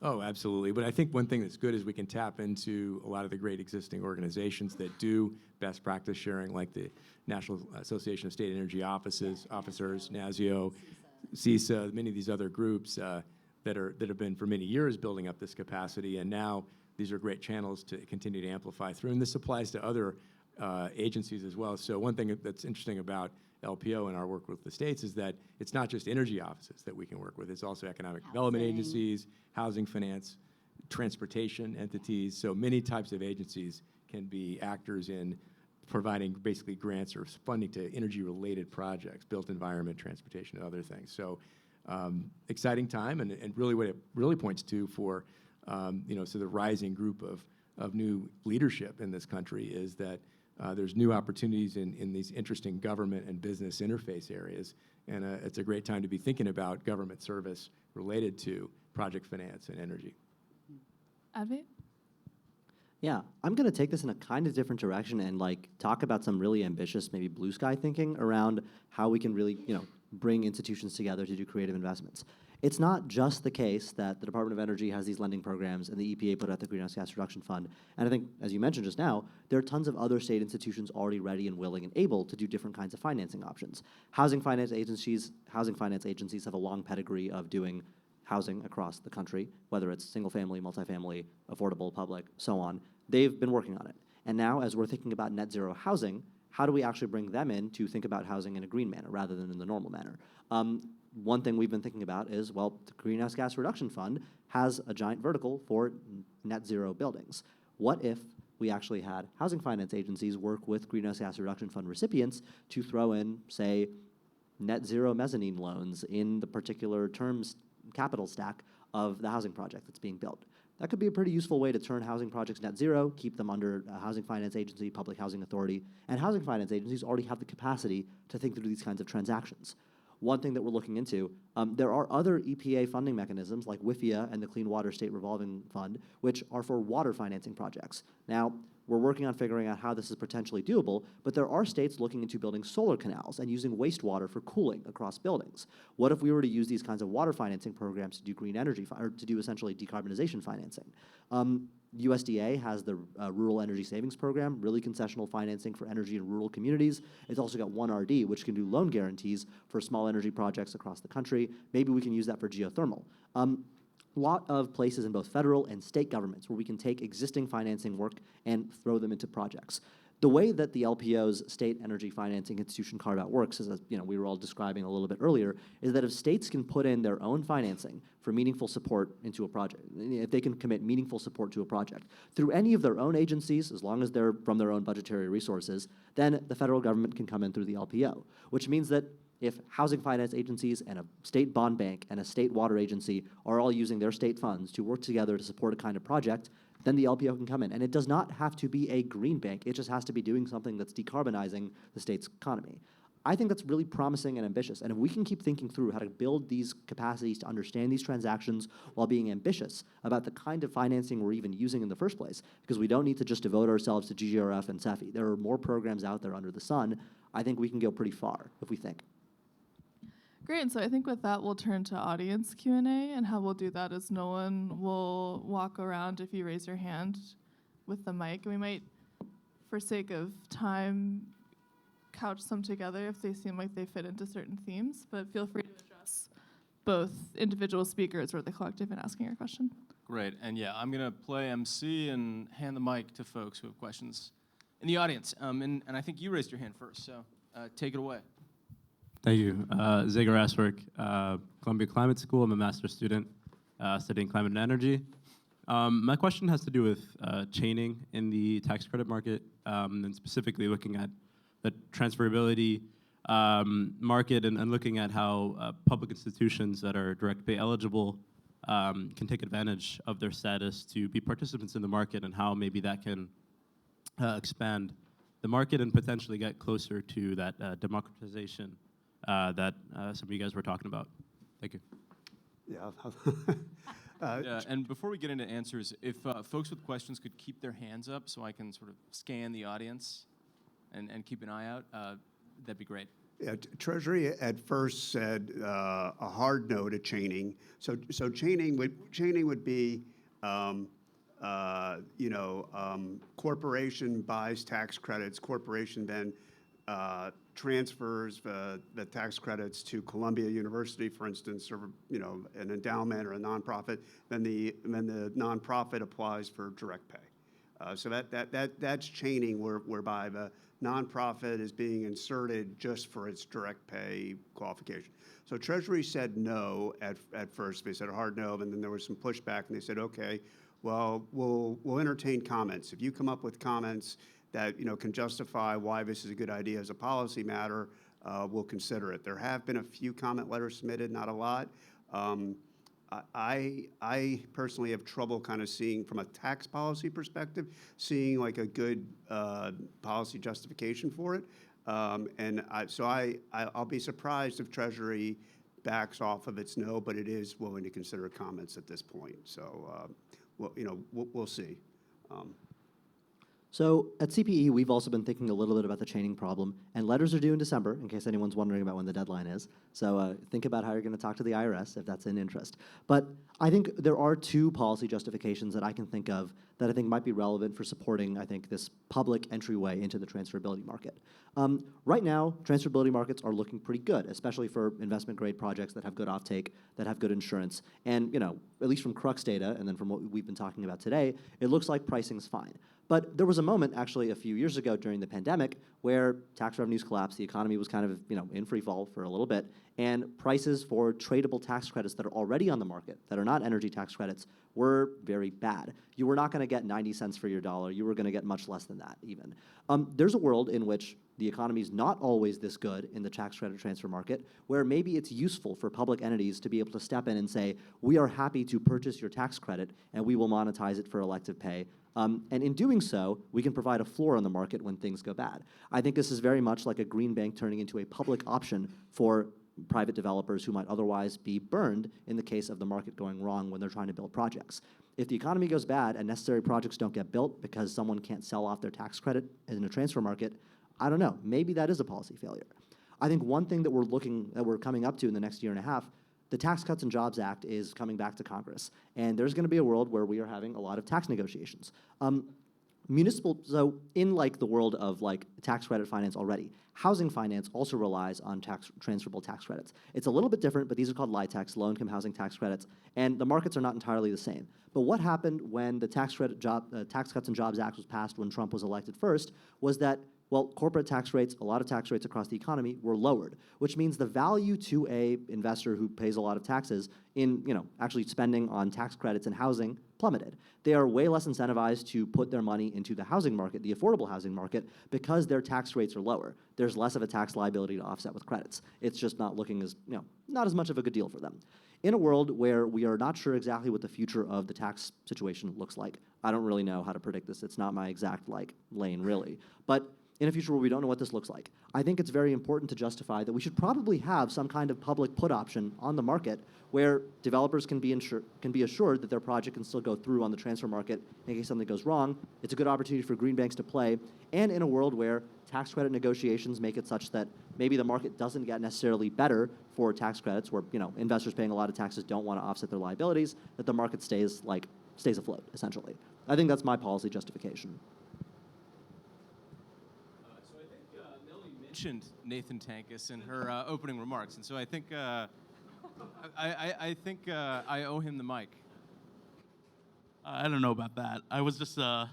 Oh, absolutely. But I think one thing that's good is we can tap into a lot of the great existing organizations that do best practice sharing, like the National Association of State Energy Officers, NASIO, CISA, many of these other groups that have been for many years building up this capacity. And now these are great channels to continue to amplify through. And this applies to other agencies as well. So one thing that's interesting about LPO and our work with the states is that it's not just energy offices that we can work with. It's also economic development agencies, housing finance, transportation entities. So many types of agencies can be actors in providing basically grants or funding to energy-related projects, built environment, transportation, and other things. So exciting time, and really what it really points to for so the rising group of new leadership in this country is that there's new opportunities in these interesting government and business interface areas, and it's a great time to be thinking about government service related to project finance and energy. Advait? Yeah, I'm going to take this in a kind of different direction and talk about some really ambitious, maybe blue sky thinking around how we can really, bring institutions together to do creative investments. It's not just the case that the Department of Energy has these lending programs and the EPA put out the Greenhouse Gas Reduction Fund. And I think, as you mentioned just now, there are tons of other state institutions already ready and willing and able to do different kinds of financing options. Housing finance agencies have a long pedigree of doing housing across the country, whether it's single family, multifamily, affordable, public, so on. They've been working on it. And now, as we're thinking about net zero housing, how do we actually bring them in to think about housing in a green manner rather than in the normal manner? One thing we've been thinking about is, well, the Greenhouse Gas Reduction Fund has a giant vertical for net zero buildings. What if we actually had housing finance agencies work with Greenhouse Gas Reduction Fund recipients to throw in, say, net zero mezzanine loans in the particular terms capital stack of the housing project that's being built? That could be a pretty useful way to turn housing projects net zero, keep them under a housing finance agency, public housing authority, and housing finance agencies already have the capacity to think through these kinds of transactions. One thing that we're looking into, there are other EPA funding mechanisms like WIFIA and the Clean Water State Revolving Fund, which are for water financing projects. Now, we're working on figuring out how this is potentially doable, but there are states looking into building solar canals and using wastewater for cooling across buildings. What if we were to use these kinds of water financing programs to do green energy, or to do essentially decarbonization financing? USDA has the Rural Energy Savings Program, really concessional financing for energy in rural communities. It's also got 1RD, which can do loan guarantees for small energy projects across the country. Maybe we can use that for geothermal. Lot of places in both federal and state governments where we can take existing financing work and throw them into projects. The way that the LPO's State Energy Financing Institution carve-out works, as we were all describing a little bit earlier, is that if states can put in their own financing for meaningful support into a project, if they can commit meaningful support to a project through any of their own agencies, as long as they're from their own budgetary resources, then the federal government can come in through the LPO, which means that if housing finance agencies and a state bond bank and a state water agency are all using their state funds to work together to support a kind of project, then the LPO can come in. And it does not have to be a green bank. It just has to be doing something that's decarbonizing the state's economy. I think that's really promising and ambitious. And if we can keep thinking through how to build these capacities to understand these transactions while being ambitious about the kind of financing we're even using in the first place, because we don't need to just devote ourselves to GGRF and CEFI. There are more programs out there under the sun. I think we can go pretty far if we think. Great, and so I think with that, we'll turn to audience Q&A, and how we'll do that is Nolan will walk around if you raise your hand with the mic, and we might, for sake of time, couch some together if they seem like they fit into certain themes, but feel free to address both individual speakers or the collective in asking your question. Great, and yeah, I'm gonna play MC and hand the mic to folks who have questions in the audience. And I think you raised your hand first, so take it away. Thank you. Zager Aswork, Columbia Climate School. I'm a master's student studying climate and energy. My question has to do with chaining in the tax credit market, and specifically looking at the transferability market and looking at how public institutions that are direct pay eligible can take advantage of their status to be participants in the market, and how maybe that can expand the market and potentially get closer to that democratization that some of you guys were talking about. Thank you. Yeah. Yeah, and before we get into answers, if folks with questions could keep their hands up so I can sort of scan the audience and keep an eye out, that'd be great. Yeah, Treasury at first said a hard no to chaining. So chaining would be, corporation buys tax credits, corporation then transfers the tax credits to Columbia University, for instance, or an endowment or a nonprofit. Then the nonprofit applies for direct pay. So that's chaining, whereby the nonprofit is being inserted just for its direct pay qualification. So Treasury said no at first. They said a hard no, and then there was some pushback, and they said, okay, well, we'll entertain comments. If you come up with comments that can justify why this is a good idea as a policy matter, we'll consider it. There have been a few comment letters submitted, not a lot. I personally have trouble kind of seeing, from a tax policy perspective, seeing like a good policy justification for it. So I'll be surprised if Treasury backs off of its no, but it is willing to consider comments at this point. So we'll see. So at CPE, we've also been thinking a little bit about the chaining problem, and letters are due in December, in case anyone's wondering about when the deadline is. So think about how you're going to talk to the IRS if that's in interest. But I think there are two policy justifications that I can think of that I think might be relevant for supporting, I think, this public entryway into the transferability market. Right now, transferability markets are looking pretty good, especially for investment-grade projects that have good offtake, that have good insurance. And, you know, at least from Crux data, and then from what we've been talking about today, it looks like pricing's fine. But there was a moment, actually, a few years ago during the pandemic where tax revenues collapsed, the economy was kind of, you know, in free fall for a little bit, and prices for tradable tax credits that are already on the market, that are not energy tax credits, were very bad. You were not going to get 90 cents for your dollar. You were going to get much less than that, even. There's a world in which the economy is not always this good in the tax credit transfer market, where maybe it's useful for public entities to be able to step in and say, we are happy to purchase your tax credit, and we will monetize it for elective pay. And in doing so, we can provide a floor on the market when things go bad. I think this is very much like a green bank turning into a public option for private developers who might otherwise be burned in the case of the market going wrong when they're trying to build projects. If the economy goes bad and necessary projects don't get built because someone can't sell off their tax credit in a transfer market, I don't know, maybe that is a policy failure. I think one thing that we're coming up to in the next year and a half, the Tax Cuts and Jobs Act is coming back to Congress, and there's going to be a world where we are having a lot of tax negotiations. So in like the world of like tax credit finance already, housing finance also relies on transferable tax credits. It's a little bit different, but these are called LIHTCs, low-income housing tax credits, and the markets are not entirely the same. But what happened when the Tax Cuts and Jobs Act was passed when Trump was elected first was that, well, corporate tax rates, a lot of tax rates across the economy were lowered, which means the value to a investor who pays a lot of taxes in, you know, actually spending on tax credits and housing plummeted. They are way less incentivized to put their money into the housing market, the affordable housing market, because their tax rates are lower. There's less of a tax liability to offset with credits. It's just not looking as, you know, not as much of a good deal for them. In a world where we are not sure exactly what the future of the tax situation looks like, I don't really know how to predict this. It's not my exact, like, lane, really. But in a future where we don't know what this looks like, I think it's very important to justify that we should probably have some kind of public put option on the market where developers can be assured that their project can still go through on the transfer market in case something goes wrong. It's a good opportunity for green banks to play, and in a world where tax credit negotiations make it such that maybe the market doesn't get necessarily better for tax credits, where, you know, investors paying a lot of taxes don't want to offset their liabilities, that the market stays afloat, essentially. I think that's my policy justification. Mentioned Nathan Tankus in her opening remarks, and so I think I owe him the mic. I don't know about that. I was just I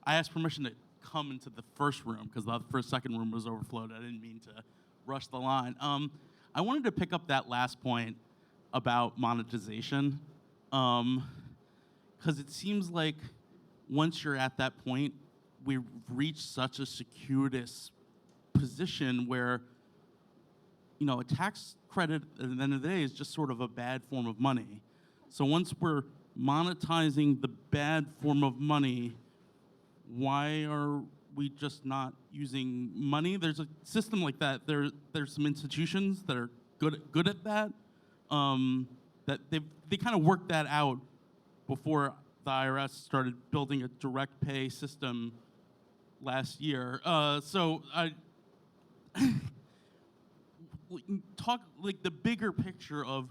asked permission to come into the first room because the second room was overflowed. I didn't mean to rush the line. I wanted to pick up that last point about monetization, because it seems like once you're at that point, we've reached such a circuitous position where, you know, a tax credit at the end of the day is just sort of a bad form of money. So once we're monetizing the bad form of money, why are we just not using money? There's a system like that. There's some institutions that are good at that. That they kind of worked that out before the IRS started building a direct pay system last year. So I talk like the bigger picture of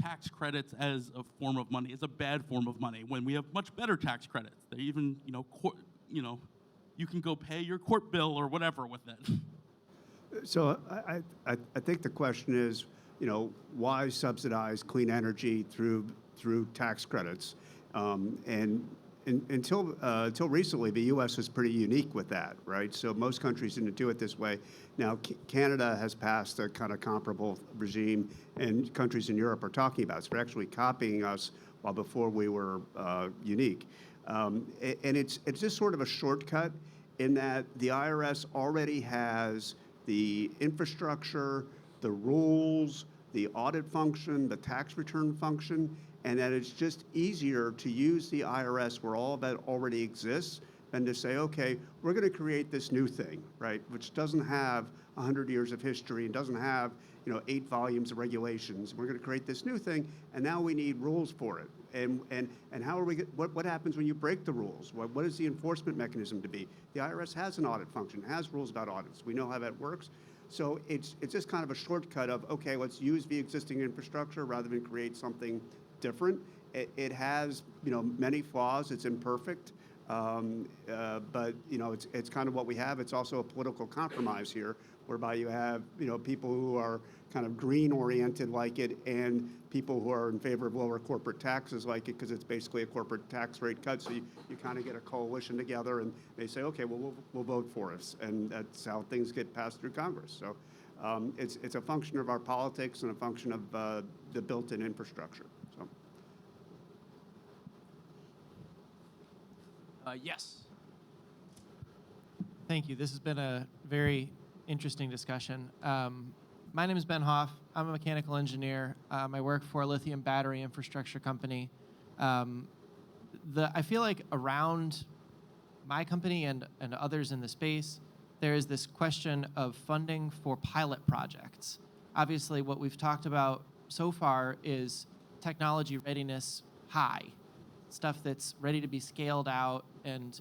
tax credits as a form of money, as a bad form of money, when we have much better tax credits. They even, you can go pay your court bill or whatever with it. So I think the question is, you know, why subsidize clean energy through tax credits? Until recently, the U.S. was pretty unique with that, right? So most countries didn't do it this way. Now, Canada has passed a kind of comparable regime, and countries in Europe are talking about it. So they're actually copying us while before we were unique. And it's just sort of a shortcut in that the IRS already has the infrastructure, the rules, the audit function, the tax return function, and that it's just easier to use the IRS where all of that already exists than to say, okay, we're going to create this new thing, right, which doesn't have 100 years of history and doesn't have 8 volumes of regulations. We're going to create this new thing, and now we need rules for it. And how are we? What happens when you break the rules? What is the enforcement mechanism to be? The IRS has an audit function, has rules about audits. We know how that works. So it's just kind of a shortcut of, okay, let's use the existing infrastructure rather than create something different. It has many flaws. It's imperfect. But it's kind of what we have. It's also a political compromise here, whereby you have people who are kind of green-oriented like it, and people who are in favor of lower corporate taxes like it, because it's basically a corporate tax rate cut. So you kind of get a coalition together, and they say, okay, well, we'll vote for us, and that's how things get passed through Congress. So it's a function of our politics and a function of the built-in infrastructure. So. Yes. Thank you. This has been a very interesting discussion. My name is Ben Hoff. I'm a mechanical engineer. I work for a lithium battery infrastructure company. I feel like around my company and others in the space, there is this question of funding for pilot projects. Obviously, what we've talked about so far is technology readiness high, stuff that's ready to be scaled out and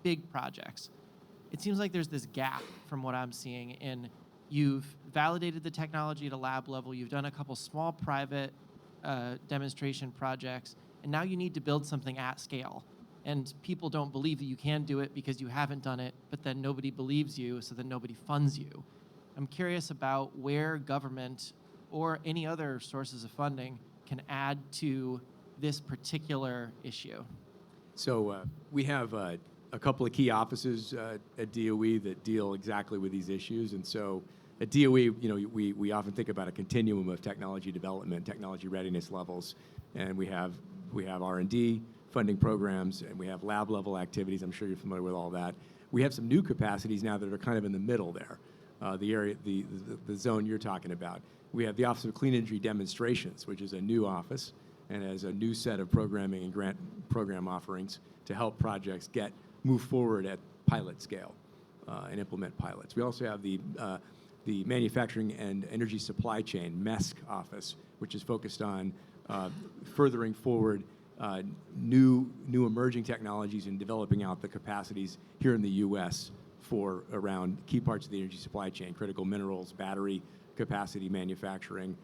big projects. It seems like there's this gap from what I'm seeing in you've validated the technology at a lab level, you've done a couple small private demonstration projects, and now you need to build something at scale. And people don't believe that you can do it because you haven't done it, but then nobody believes you, so then nobody funds you. I'm curious about where government or any other sources of funding can add to this particular issue. So we have a couple of key offices at DOE that deal exactly with these issues. And so at DOE, we often think about a continuum of technology development, technology readiness levels, and we have R&D funding programs, and we have lab level activities. I'm sure you're familiar with all that. We have some new capacities now that are kind of in the middle there, the area, the zone you're talking about. We have the Office of Clean Energy Demonstrations, which is a new office and has a new set of programming and grant program offerings to help projects move forward at pilot scale and implement pilots. We also have the Manufacturing and Energy Supply Chain, MESC office, which is focused on furthering forward new emerging technologies and developing out the capacities here in the U.S. for around key parts of the energy supply chain, critical minerals, battery capacity manufacturing,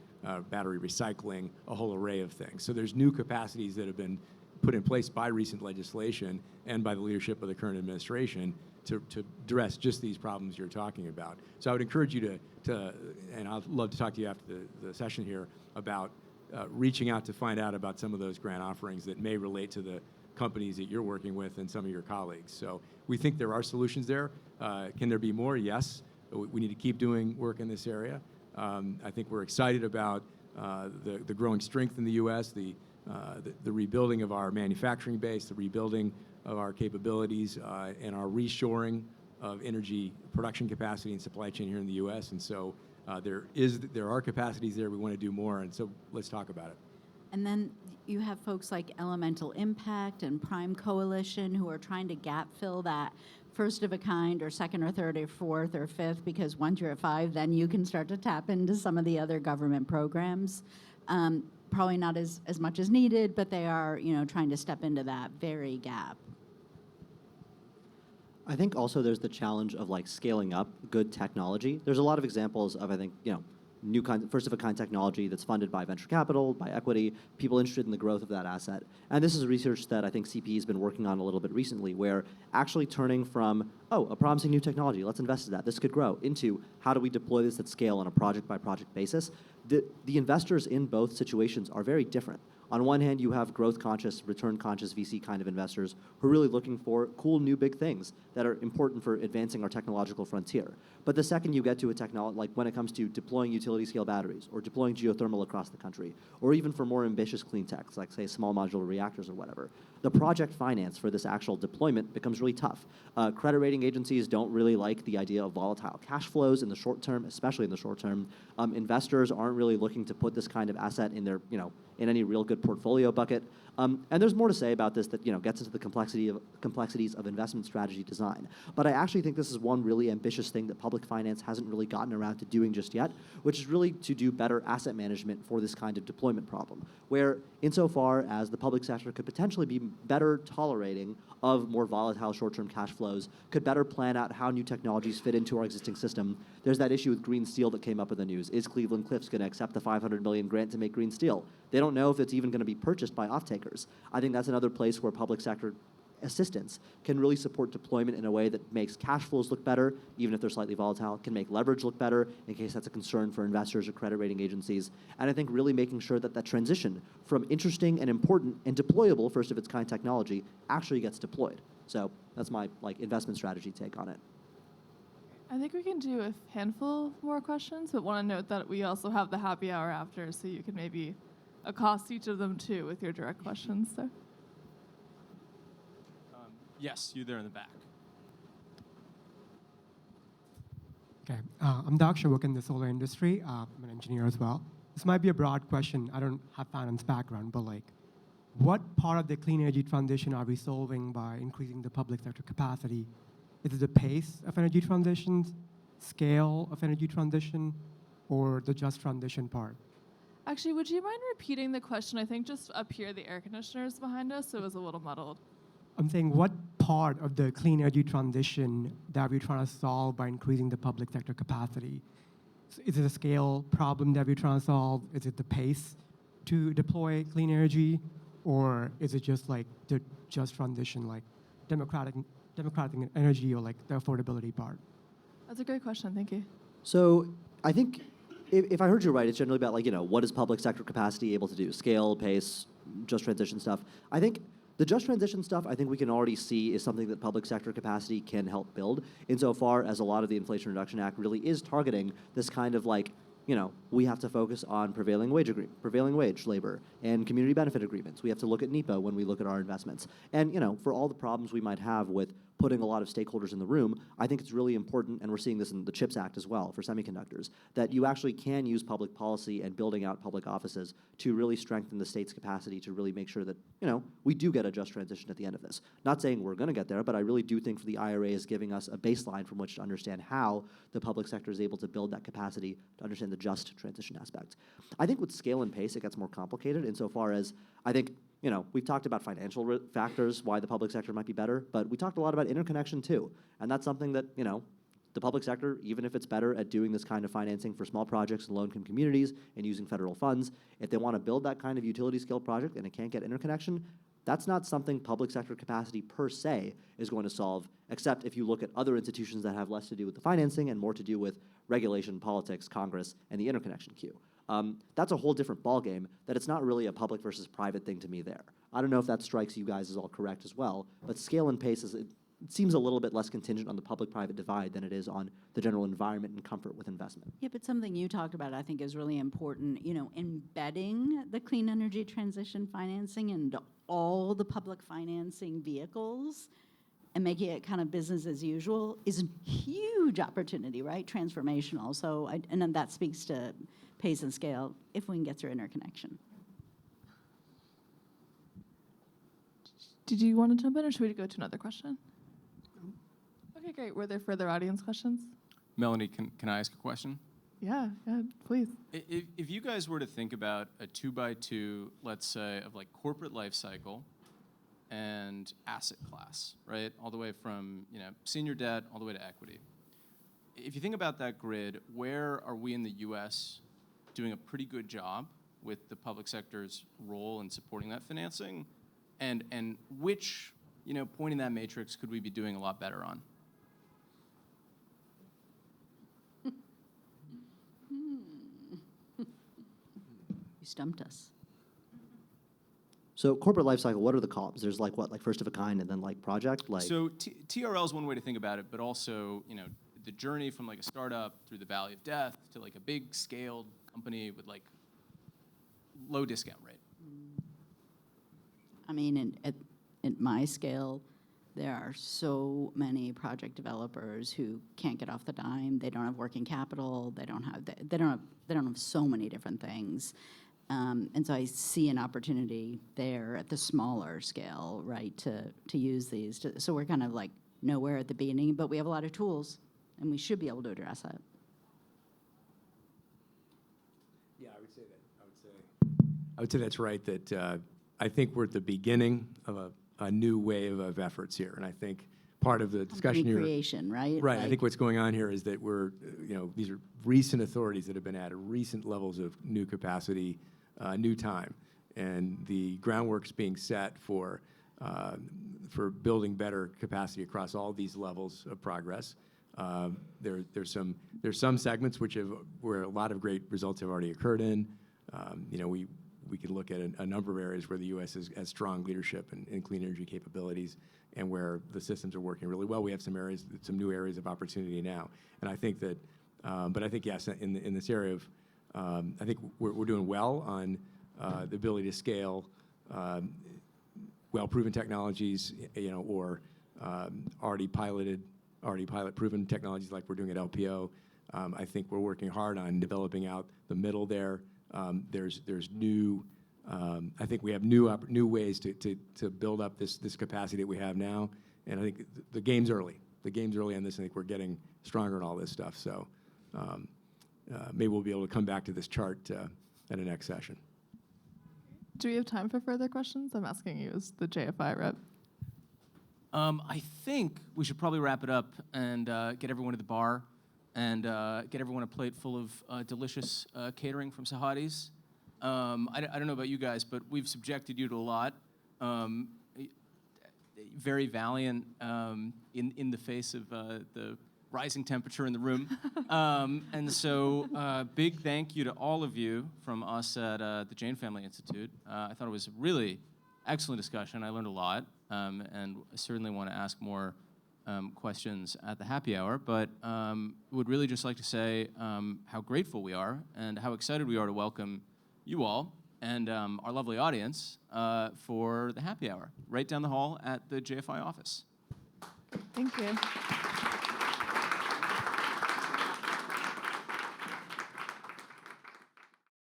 battery recycling, a whole array of things. So there's new capacities that have been put in place by recent legislation and by the leadership of the current administration to address just these problems you're talking about. So I would encourage you to and I'd love to talk to you after the session here about reaching out to find out about some of those grant offerings that may relate to the companies that you're working with and some of your colleagues. So we think there are solutions there. Can there be more? Yes. We need to keep doing work in this area. I think we're excited about the growing strength in the U.S., the rebuilding of our manufacturing base, the rebuilding of our capabilities, and our reshoring of energy production capacity and supply chain here in the U.S. And so there are capacities there. We want to do more, and so let's talk about it. And then you have folks like Elemental Impact and Prime Coalition who are trying to gap fill that first of a kind or second or third or fourth or fifth, because once you're at 5, then you can start to tap into some of the other government programs. Probably not as much as needed, but they are trying to step into that very gap. I think also there's the challenge of scaling up good technology. There's a lot of examples of, I think, new first of a kind technology that's funded by venture capital, by equity, people interested in the growth of that asset. And this is research that I think CPE has been working on a little bit recently, where actually turning from, a promising new technology, let's invest in that, this could grow, into how do we deploy this at scale on a project by project basis. The investors in both situations are very different. On one hand, you have growth-conscious, return-conscious VC kind of investors who are really looking for cool, new, big things that are important for advancing our technological frontier. But the second you get to a technology, like when it comes to deploying utility-scale batteries or deploying geothermal across the country, or even for more ambitious clean techs, like, say, small modular reactors or whatever, the project finance for this actual deployment becomes really tough. Credit rating agencies don't really like the idea of volatile cash flows in the short term, especially in the short term. Investors aren't aren't really looking to put this kind of asset in their, in any real good portfolio bucket. And there's more to say about this that gets into the complexities of investment strategy design. But I actually think this is one really ambitious thing that public finance hasn't really gotten around to doing just yet, which is really to do better asset management for this kind of deployment problem, where insofar as the public sector could potentially be better tolerating of more volatile short-term cash flows, could better plan out how new technologies fit into our existing system. There's that issue with green steel that came up in the news. Is Cleveland Cliffs going to accept the $500 million grant to make green steel? They don't know if it's even going to be purchased by off-takers. I think that's another place where public sector assistance can really support deployment in a way that makes cash flows look better, even if they're slightly volatile, can make leverage look better in case that's a concern for investors or credit rating agencies. And I think really making sure that that transition from interesting and important and deployable first of its kind technology actually gets deployed. So that's my investment strategy take on it. I think we can do a handful more questions, but want to note that we also have the happy hour after, so you can maybe accost each of them too with your direct questions. So. Yes, you there in the back. Okay, I'm Daksha, work in the solar industry. I'm an engineer as well. This might be a broad question. I don't have finance background, but what part of the clean energy transition are we solving by increasing the public sector capacity? Is it the pace of energy transitions, scale of energy transition, or the just transition part? Actually, would you mind repeating the question? I think just up here, the air conditioner's behind us, so it was a little muddled. I'm saying what part of the clean energy transition that we're trying to solve by increasing the public sector capacity? So is it a scale problem that we're trying to solve? Is it the pace to deploy clean energy? Or is it just the just transition, democratic energy, or the affordability part? That's a great question. Thank you. So I think if I heard you right, it's generally about what is public sector capacity able to do? Scale, pace, just transition stuff. I think the just transition stuff, I think we can already see is something that public sector capacity can help build, insofar as a lot of the Inflation Reduction Act really is targeting this kind of we have to focus on prevailing wage labor and community benefit agreements. We have to look at NEPA when we look at our investments. And for all the problems we might have with putting a lot of stakeholders in the room, I think it's really important, and we're seeing this in the CHIPS Act as well for semiconductors, that you actually can use public policy and building out public offices to really strengthen the state's capacity to really make sure that, we do get a just transition at the end of this. Not saying we're going to get there, but I really do think the IRA is giving us a baseline from which to understand how the public sector is able to build that capacity to understand the just transition aspect. I think with scale and pace, it gets more complicated insofar as I think we've talked about financial factors, why the public sector might be better, but we talked a lot about interconnection too. And that's something that, the public sector, even if it's better at doing this kind of financing for small projects and low-income communities and using federal funds, if they want to build that kind of utility-scale project and it can't get interconnection, that's not something public sector capacity per se is going to solve, except if you look at other institutions that have less to do with the financing and more to do with regulation, politics, Congress, and the interconnection queue. That's a whole different ballgame that it's not really a public versus private thing to me there. I don't know if that strikes you guys as all correct as well, but scale and pace it seems a little bit less contingent on the public-private divide than it is on the general environment and comfort with investment. Yeah, but something you talked about I think is really important, embedding the clean energy transition financing into all the public financing vehicles and making it kind of business as usual is a huge opportunity, right? Transformational. So, and then that speaks to pace and scale if we can get through interconnection. Did you want to jump in, or should we go to another question? Okay, great. Were there further audience questions? Melanie, can I ask a question? Yeah, please. If you guys were to think about a 2x2, let's say, of corporate life cycle and asset class, right? All the way from senior debt all the way to equity. If you think about that grid, where are we in the U.S. doing a pretty good job with the public sector's role in supporting that financing? And which point in that matrix could we be doing a lot better on? You stumped us. So corporate life cycle, what are the columns? There's like first of a kind and then project? So TRL is one way to think about it, but also, the journey from a startup through the valley of death to a big scaled company with low discount rate. I mean, at my scale, There are so many project developers who can't get off the dime. They don't have working capital. They don't have so many different things. And so I see an opportunity there at the smaller scale, right, to use these. So we're kind of like nowhere at the beginning, but we have a lot of tools, and we should be able to address that. Yeah, I would say that's right. That I think we're at the beginning of a new wave of efforts here, and I think part of the discussion Company here, creation, right? right? I Like, think what's going on here is that we're, these are recent authorities that have been added, recent levels of new capacity, new time, and the groundwork's being set for building better capacity across all these levels of progress. There's some segments where a lot of great results have already occurred in. We could look at a number of areas where the U.S. has strong leadership in clean energy capabilities, and where the systems are working really well. We have some new areas of opportunity now, and I think that. But I think yes, in this area of, I think we're doing well on the ability to scale well-proven technologies, or already pilot-proven technologies like we're doing at LPO. I think we're working hard on developing out the middle there. There's new. I think we have new ways to build up this capacity that we have now, and I think the game's early. The game's early on this. I think we're getting stronger in all this stuff. So maybe we'll be able to come back to this chart at the next session. Do we have time for further questions? I'm asking you as the JFI rep. I think we should probably wrap it up and get everyone to the bar and get everyone a plate full of delicious catering from Sahadi's. I don't know about you guys, but we've subjected you to a lot. Very valiant in the face of the rising temperature in the room. And so big thank you to all of you from us at the Jain Family Institute. I thought it was a really excellent discussion. I learned a lot, and I certainly want to ask more questions at the happy hour, but would really just like to say how grateful we are and how excited we are to welcome you all and our lovely audience for the happy hour right down the hall at the JFI office. Thank you.